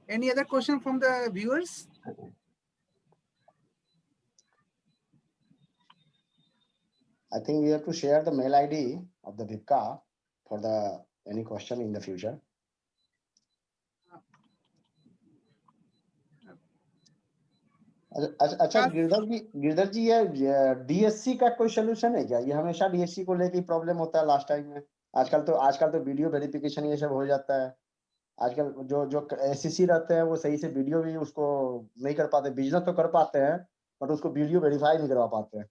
any other question from the viewers? I think we have to share the mail ID of the DIPCA for the any question in the future. अच्छा गिरधर जी ये DSC का कोई solution है क्या? ये हमेशा DSC को लेके प्रॉब्लम होता है लास्ट टाइम में। आजकल तो वीडियो वेरिफिकेशन ये सब हो जाता है। आजकल जो एससीसी रहते हैं वो सही से वीडियो भी उसको नहीं कर पाते। बिजनेस तो कर पाते हैं बट उसको वीडियो वेरीफाई नहीं करवा पाते हैं।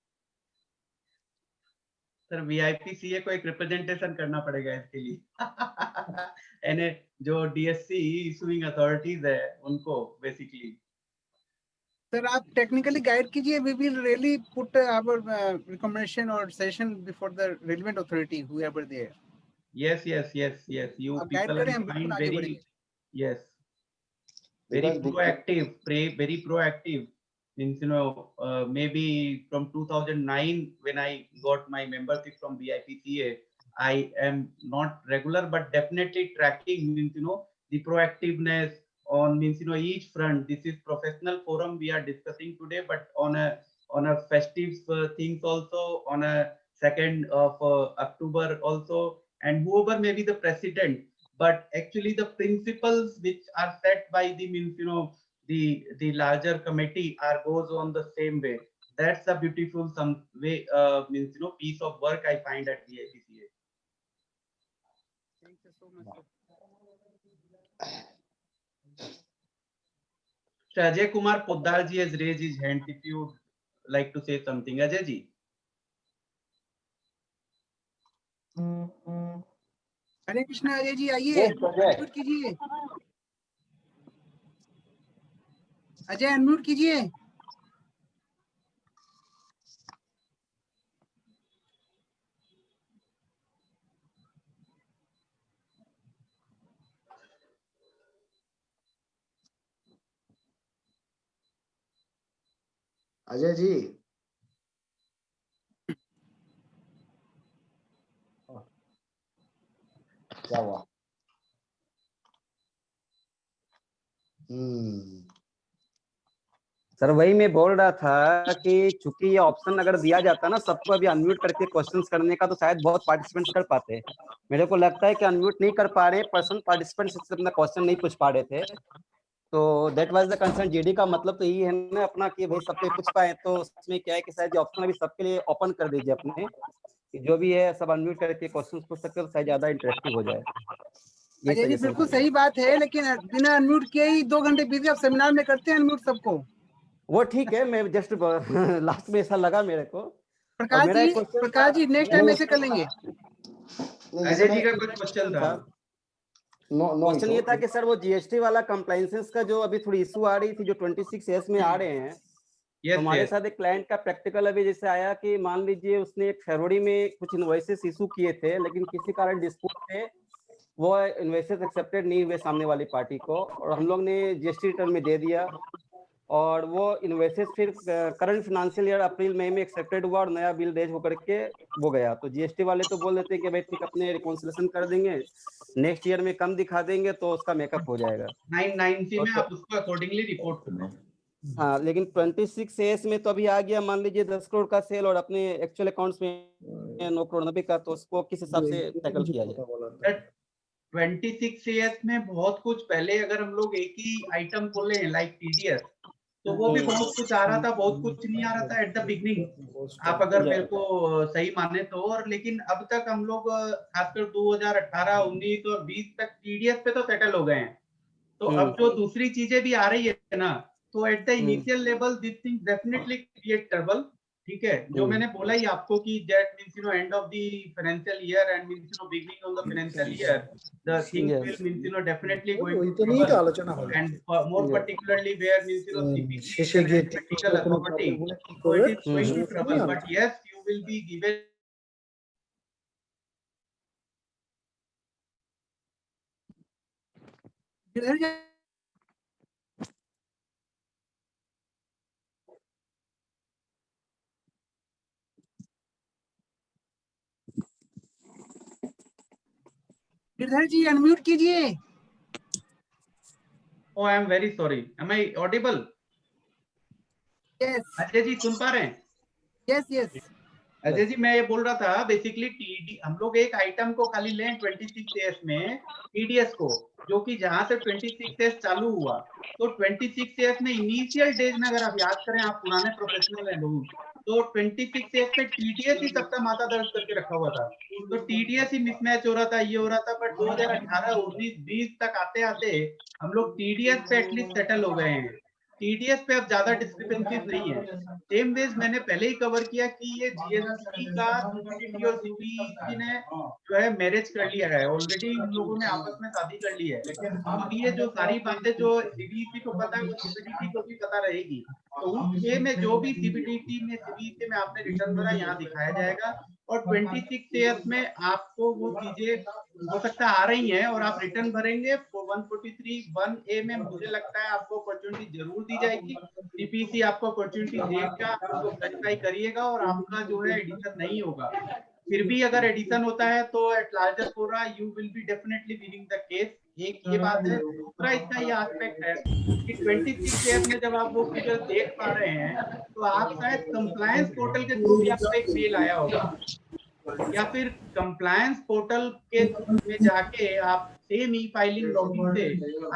सर वीआईपीसीए को एक रिप्रेजेंटेशन करना पड़ेगा इसके लिए। यानी जो डीएससी इशूइंग अथॉरिटीज है उनको बेसिकली। सर आप टेक्निकली गाइड कीजिए, we will really put our recommendation और suggestion before the relevant authority whoever there. Yes, you people are find very very proactive. Means maybe from 2009 when I got my membership from BIPCA, I am not regular but definitely tracking the proactiveness on each front. This is professional forum we are discussing today, but on a festive things also, on a 2nd of October also, and whoever may be the president, but actually the principles which are set by the the larger committee goes on the same way. That's a beautiful some way piece of work I find at BIPCA. Thank you so much. Ajay Kumar Poddar ji has raised his hand. If you like to say something, Ajay ji. हरे कृष्णा अजय जी आइए, unmute कीजिए। Ajay unmute कीजिए। अजय जी क्या हुआ? Sir वही मैं बोल रहा था कि चूंकि ये ऑप्शन अगर दिया जाता ना सबको अभी अनम्यूट करके क्वेश्चंस करने का, तो शायद बहुत पार्टिसिपेंट्स कर पाते। मेरे को लगता है कि अनम्यूट नहीं कर पा रहे पर्सन पार्टिसिपेंट्स अपना क्वेश्चन नहीं पूछ पा रहे थे। तो that was the concern. GD का मतलब तो यही है ना अपना कि भाई सबके पूछ पाए। तो उसमें क्या है कि शायद ऑप्शन अभी सबके लिए ओपन कर दीजिए अपने, जो भी है सब अनम्यूट करके क्वेश्चन पूछ सकते हो, तो शायद ज्यादा इंटरेक्टिव हो जाए। अजय जी बिल्कुल सही बात है, लेकिन बिना अनम्यूट किए ही 2 घंटे बिजी आप सेमिनार में करते हैं अनम्यूट सबको। वो ठीक है, मैं जस्ट लास्ट में ऐसा लगा मेरे को। प्रकाश जी नेक्स्ट टाइम ऐसे कर लेंगे। अजय जी का कुछ क्वेश्चन था। क्वेश्चन ये था कि सर वो जीएसटी वाला कंप्लायंसेस का जो अभी थोड़ी इशू आ रही थी, जो 26S में आ रहे हैं, तो हमारे साथ एक क्लाइंट का प्रैक्टिकल अभी जैसे आया कि मान लीजिए उसने एक फरवरी में कुछ इनवॉइसेस इशू किए थे, लेकिन किसी कारण डिस्प्यूट थे, वो इनवॉइसेस एक्सेप्टेड नहीं हुए सामने वाली पार्टी को, और हम लोग ने जीएसटी रिटर्न में दे दिया, और वो इनवॉइसेस फिर करंट फाइनेंशियल ईयर अप्रैल मई में एक्सेप्टेड हुआ और नया बिल रेज होकर के वो गया। तो जीएसटी वाले तो बोल देते हैं कि भाई ठीक, अपने रिकॉन्सिलेशन कर देंगे, नेक्स्ट ईयर में कम दिखा देंगे तो उसका मेकअप हो जाएगा। 990 में आप उसको अकॉर्डिंगली रिपोर्ट कर दें। हाँ, लेकिन 26S में तो अभी आ गया, मान लीजिए 10 करोड़ का सेल और अपने एक्चुअल अकाउंट्स में 9 करोड़ 90 का, तो उसको किस हिसाब से टैकल किया जाए? 26CS में बहुत कुछ, पहले अगर हम लोग एक ही आइटम खोले लाइक TDS, तो वो भी बहुत कुछ आ रहा था, बहुत कुछ नहीं आ रहा था एट द बिगनिंग, आप अगर मेरे को सही माने तो। और लेकिन अब तक हम लोग खासकर 2018, 19 और 20 तक TDS पे तो सेटल हो गए हैं। तो अब जो दूसरी चीजें भी आ रही है ना, तो at the initial level this thing definitely create trouble. ठीक है, जो मैंने बोला ही आपको कि that means end of the financial year and means beginning of the financial year, the things will means definitely going to trouble, and more particularly where means CPC and practical authority, so it is going to trouble, but yes, you will be given Girdhar ji unmute कीजिए। Oh, I am very sorry. Am I audible? Yes. Ajay ji सुन पा रहे हैं? Yes, yes. Ajay जी मैं ये बोल रहा था, बेसिकली TD हम लोग एक आइटम को खाली लें 26S में TDS को, जो कि जहां से 26S चालू हुआ, तो 26S में इनिशियल डेज में अगर आप याद करें, आप पुराने प्रोफेशनल हैं लोग, तो 26S में TDS ही सबका माथा दर्द करके रखा हुआ था। तो TDS ही मिसमैच हो रहा था, ये हो रहा था, बट 2018, 19, 20 तक आते आते हम लोग TDS पे एटलीस्ट सेटल हो गए हैं। TDS पे अब ज्यादा डिस्क्रिपेंसीज नहीं है। सेम वेज मैंने पहले ही कवर किया कि ये GST का CBDT और CBC ने जो है मैरिज कर लिया है ऑलरेडी, इन लोगों ने आपस में शादी कर ली है। अब ये जो सारी बातें जो CBC को पता है वो CBDT को भी पता रहेगी। तो उस वे में जो भी CBDT में CBC में आपने रिटर्न भरा यहाँ दिखाया जाएगा, और 26S में आपको वो चीजें हो सकता है आ रही हैं और आप रिटर्न भरेंगे 143(1)A में मुझे लगता है आपको अपॉर्चुनिटी जरूर दी जाएगी। CPC आपको अपॉर्चुनिटी देगा, उसको क्लैरिफाई करिएगा और आपका जो है एडिशन नहीं होगा। फिर भी अगर एडिशन होता है तो एट लार्जर फोरा you will be definitely winning the case. एक ये बात है। दूसरा इसका ये एस्पेक्ट है कि 26S में जब आप वो फिगर देख पा रहे हैं तो आप शायद कंप्लायंस पोर्टल के थ्रू भी आपको एक मेल आया होगा, या फिर कंप्लायंस पोर्टल के में जाके आप सेम ई फाइलिंग लॉगिन से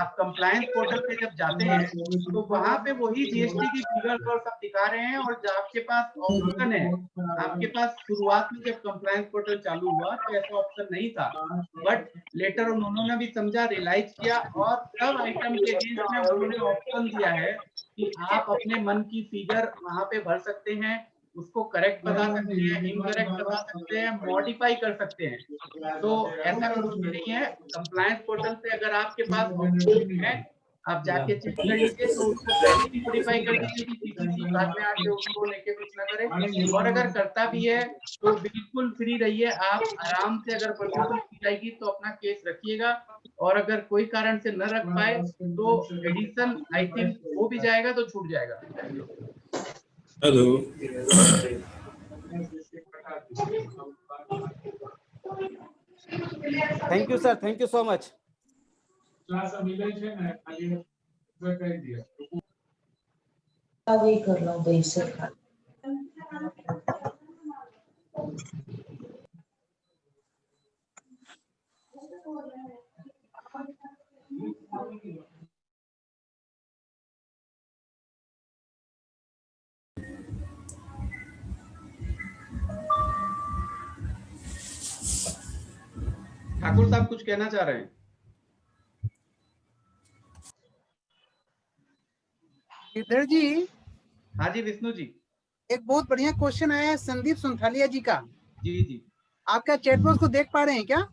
आप कंप्लायंस पोर्टल पे जब जाते हैं तो वहां पे वही जीएसटी की फिगर और सब दिखा रहे हैं, और जो आपके पास ऑप्शन है, आपके पास शुरुआत में जब कंप्लायंस पोर्टल चालू हुआ तो ऐसा ऑप्शन नहीं था, बट लेटर उन्होंने भी समझा, रियलाइज किया, और सब आइटम के अगेंस्ट में उन्होंने ऑप्शन दिया है कि आप अपने मन की फिगर वहां पे भर सकते हैं, उसको करेक्ट बता सकते हैं, इनकरेक्ट बता सकते हैं, मॉडिफाई कर सकते हैं। तो ऐसा कुछ भी नहीं है। कंप्लायंस पोर्टल पे अगर आपके पास ऑप्शन है, आप जाके चेक कर लीजिए, तो उसको पहले ही मॉडिफाई कर दीजिए कि CPC बाद में आके उसको लेके कुछ ना करे, और अगर करता भी है तो बिल्कुल फ्री रहिए, आप आराम से, अगर परमिशन की जाएगी तो अपना केस रखिएगा, और अगर कोई कारण से न रख पाए तो एडिशन आई थिंक हो भी जाएगा तो छूट जाएगा। Hello, thank you sir, thank you so much. कर लो भाई सर। ठाकुर साहब कुछ कहना चाह रहे हैं? गिरधर जी। हाँ जी विष्णु जी। एक बहुत बढ़िया क्वेश्चन आया है संदीप सुनथालिया जी का। जी जी। आपका चैट बॉक्स को देख पा रहे हैं क्या?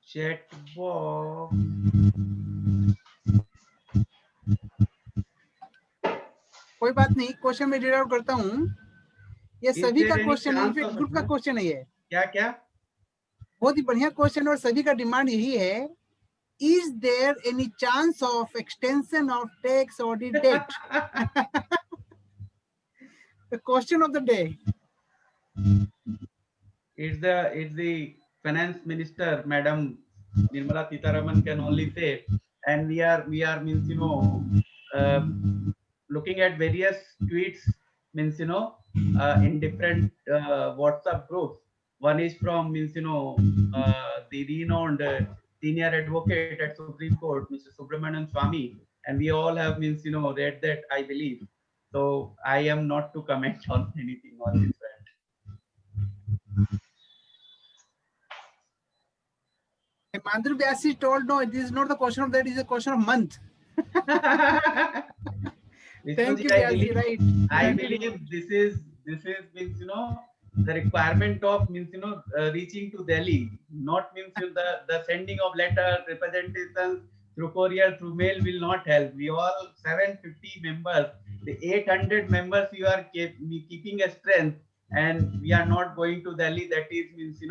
chat box. कोई बात नहीं, क्वेश्चन में रीड आउट करता हूँ। ये Is सभी there का any क्वेश्चन है, chance इनफैक्ट of ग्रुप का क्वेश्चन है ये। क्या बहुत ही बढ़िया क्वेश्चन और सभी का डिमांड यही है, is there any chance of extension of tax audit date? The question of the day. It's the finance minister, Madam Nirmala Sitharaman can only say, and we are means looking at various tweets means in different WhatsApp groups. One is from means the renowned senior advocate at Supreme Court, Mr. Subramanian Swamy, and we all have means read that, I believe. So I am not to comment on anything on this front. Mandru Vyasi told, no, this is not the question of that, it is a question of month. Thank you, Vyasi, right. I believe this is means the requirement of means reaching to Delhi, not means the sending of letters, representations through courier, through mail will not help. We all 750 members, the 800 members you are keeping a strength, and we are not going to Delhi. That is means we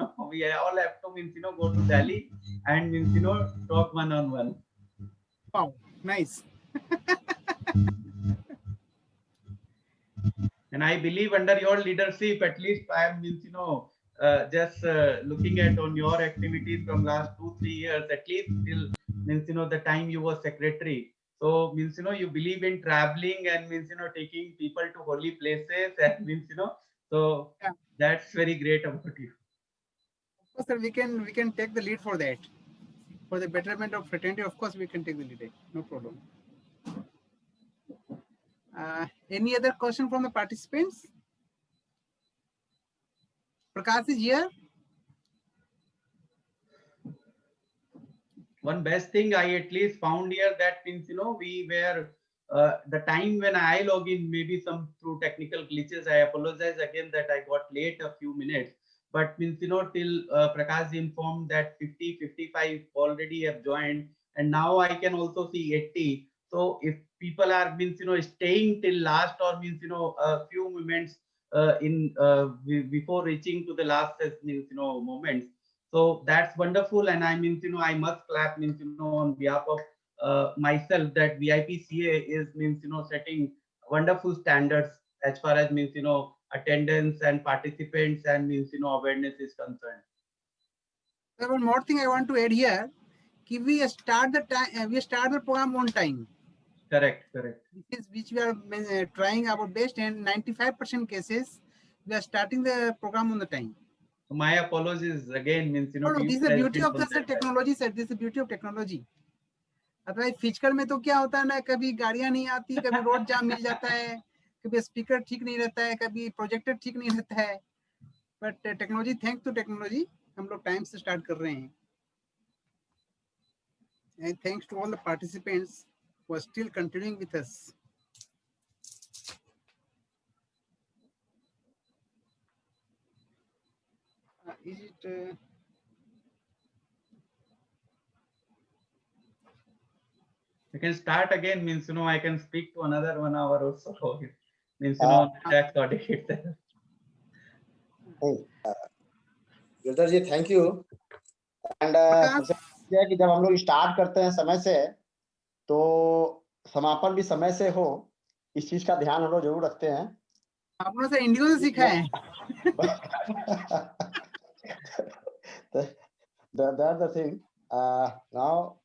all have to means go to Delhi and means talk one on one. Wow, nice. And I believe under your leadership, at least I am means just looking at on your activities from last 2-3 years, at least till means the time you were secretary. So means you believe in traveling and means taking people to holy places and means so Yeah. that's very great about you. Of course, sir, we can take the lead for that. For the betterment of fraternity, of course, we can take the lead. No problem. Any other question from the participants? Prakash is here. One best thing I at least found here that means we were the time when I log in, maybe some through technical glitches. I apologize again that I got late a few minutes. But means till Prakash informed that 50-55 already have joined, and now I can also see 80. So if people are means staying till last or means a few moments before reaching to the last means moments. So that's wonderful, and I mean I must clap means on behalf of myself that VIPCA is means setting wonderful standards as far as means attendance and participants and means awareness is concerned. There one more thing I want to add here. We start the time. We start the program on time. Correct. This is which we are trying our best, and 95% cases we are starting the program on the time. So my apologies again means No, this is the beauty of the technology, sir. This is the beauty of technology. Otherwise physical में तो क्या होता है ना, कभी गाड़ियां नहीं आती, कभी रोड जाम मिल जाता है, कभी स्पीकर ठीक नहीं रहता है, कभी प्रोजेक्टर ठीक नहीं रहता है. But technology, thanks to technology, हम लोग टाइम से स्टार्ट कर रहे हैं. And thanks to all the participants who are still continuing with us. Is it we can start again means I can speak to another 1 hour or so means tax audit itself. Girdhar ji thank you. And सबसे है कि जब हम लोग start करते हैं समय से तो समापन भी समय से हो, इस चीज का ध्यान हम लोग जरूर रखते हैं. आपने से इंडिगो से सीखा है. That's the thing. Now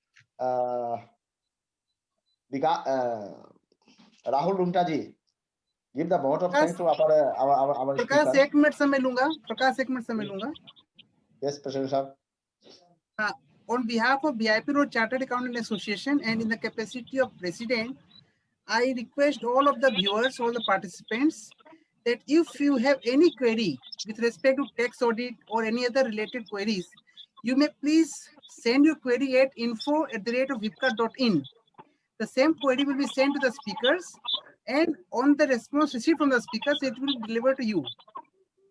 Rahul Lumta ji, give the vote of thanks to our Prakash, 1 minute समय लूंगा. प्रकाश, 1 मिनट समय लूंगा. Yes, President sir. On behalf of VIP Road Chartered Accountant Association and in the capacity of President, I request all of the viewers, all the participants, that if you have any query with respect to tax audit or any other related queries, you may please send your query at info@vipcat.in. The same query will be sent to the speakers, and on the response received from the speakers, it will be delivered to you.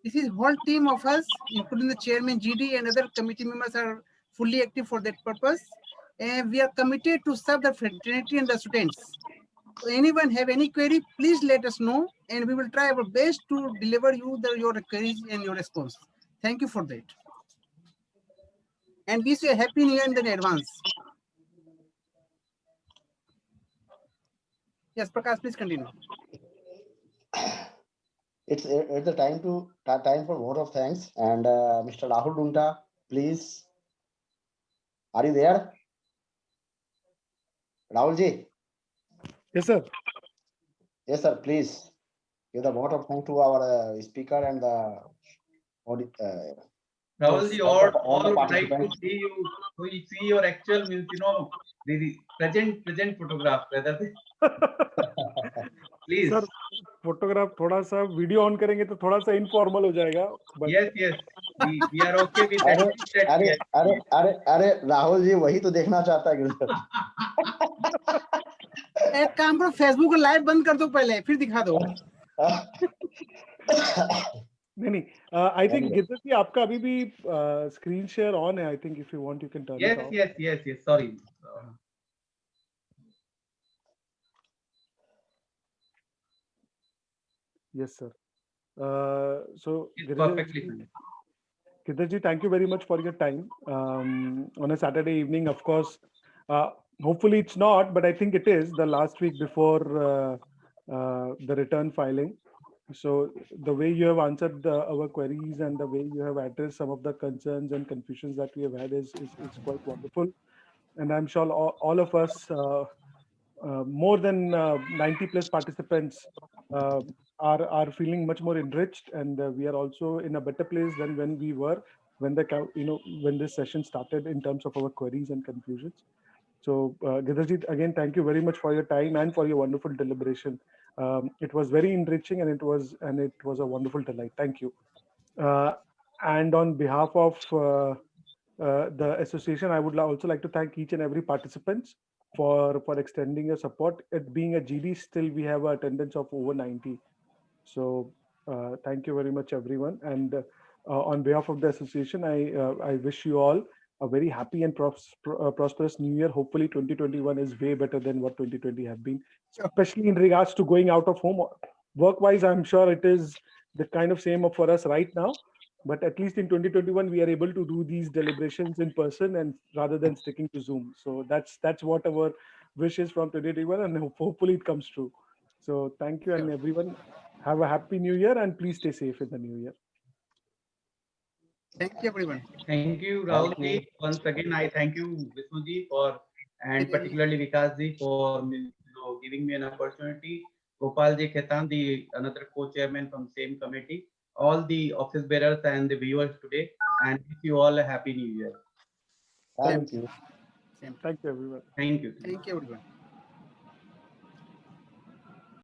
This is whole team of us, including the chairman, GD, and other committee members are fully active for that purpose. And we are committed to serve the fraternity and the students. So anyone have any query, please let us know, and we will try our best to deliver you your queries and your response. Thank you for that. And wish you a happy new year in advance. Yes, Prakash, please continue. It's the time for vote of thanks. And Mr. Rahul Dunta, please. Are you there? Rahul ji? Yes, sir. Yes, sir. Please give the vote of thanks to our speaker and the Rahul ji, all all the would like to participants. see you. We see your actual means, the present photograph rather than. Please. Sir photograph थोड़ा सा video on करेंगे तो थोड़ा सा informal हो जाएगा. But Yes. We are okay with that. अरे राहुल जी वही तो देखना चाहता है गिरधर. एक काम करो, फेसबुक लाइव बंद कर दो पहले, फिर दिखा दो. नहीं आई थिंक गिरधर जी आपका अभी भी स्क्रीन शेयर ऑन है. I think if you want you can turn it of. Yes. Sorry. Yes, sir. So It's perfectly fine. Girdhar ji, thank you very much for your time on a Saturday evening. Of course, hopefully it's not, but I think it is the last week before the return filing. So the way you have answered our queries and the way you have addressed some of the concerns and confusions that we have had is quite wonderful. And I'm sure all of us, more than 90 plus participants, are feeling much more enriched, and we are also in a better place than when we were when this session started in terms of our queries and confusions. So Girdhar ji, again, thank you very much for your time and for your wonderful deliberation. It was very enriching, and it was a wonderful delight. Thank you. And on behalf of the association, I would also like to thank each and every participants for extending your support. It being a GD, still we have an attendance of over 90. So thank you very much, everyone. And on behalf of the association, I wish you all a very happy and prosperous new year. Hopefully 2021 is way better than what 2020 have been, especially in regards to going out of home. Work-wise, I'm sure it is the kind of same for us right now. But at least in 2021, we are able to do these deliberations in person and rather than sticking to Zoom. So that's what our wish is from 2021, and hopefully it comes true. So thank you, and everyone have a happy new year, and please stay safe in the new year. Thank you, everyone. Thank you, Rahul ji. Once again, I thank you, Vishnu ji, and particularly Vikas ji for giving me an opportunity. Gopal ji Khetan, another co-chairman from same committee, all the office bearers and the viewers today, and wish you all a happy new year. Thank you. Thank you, everyone. Thank you. Thank you, everyone.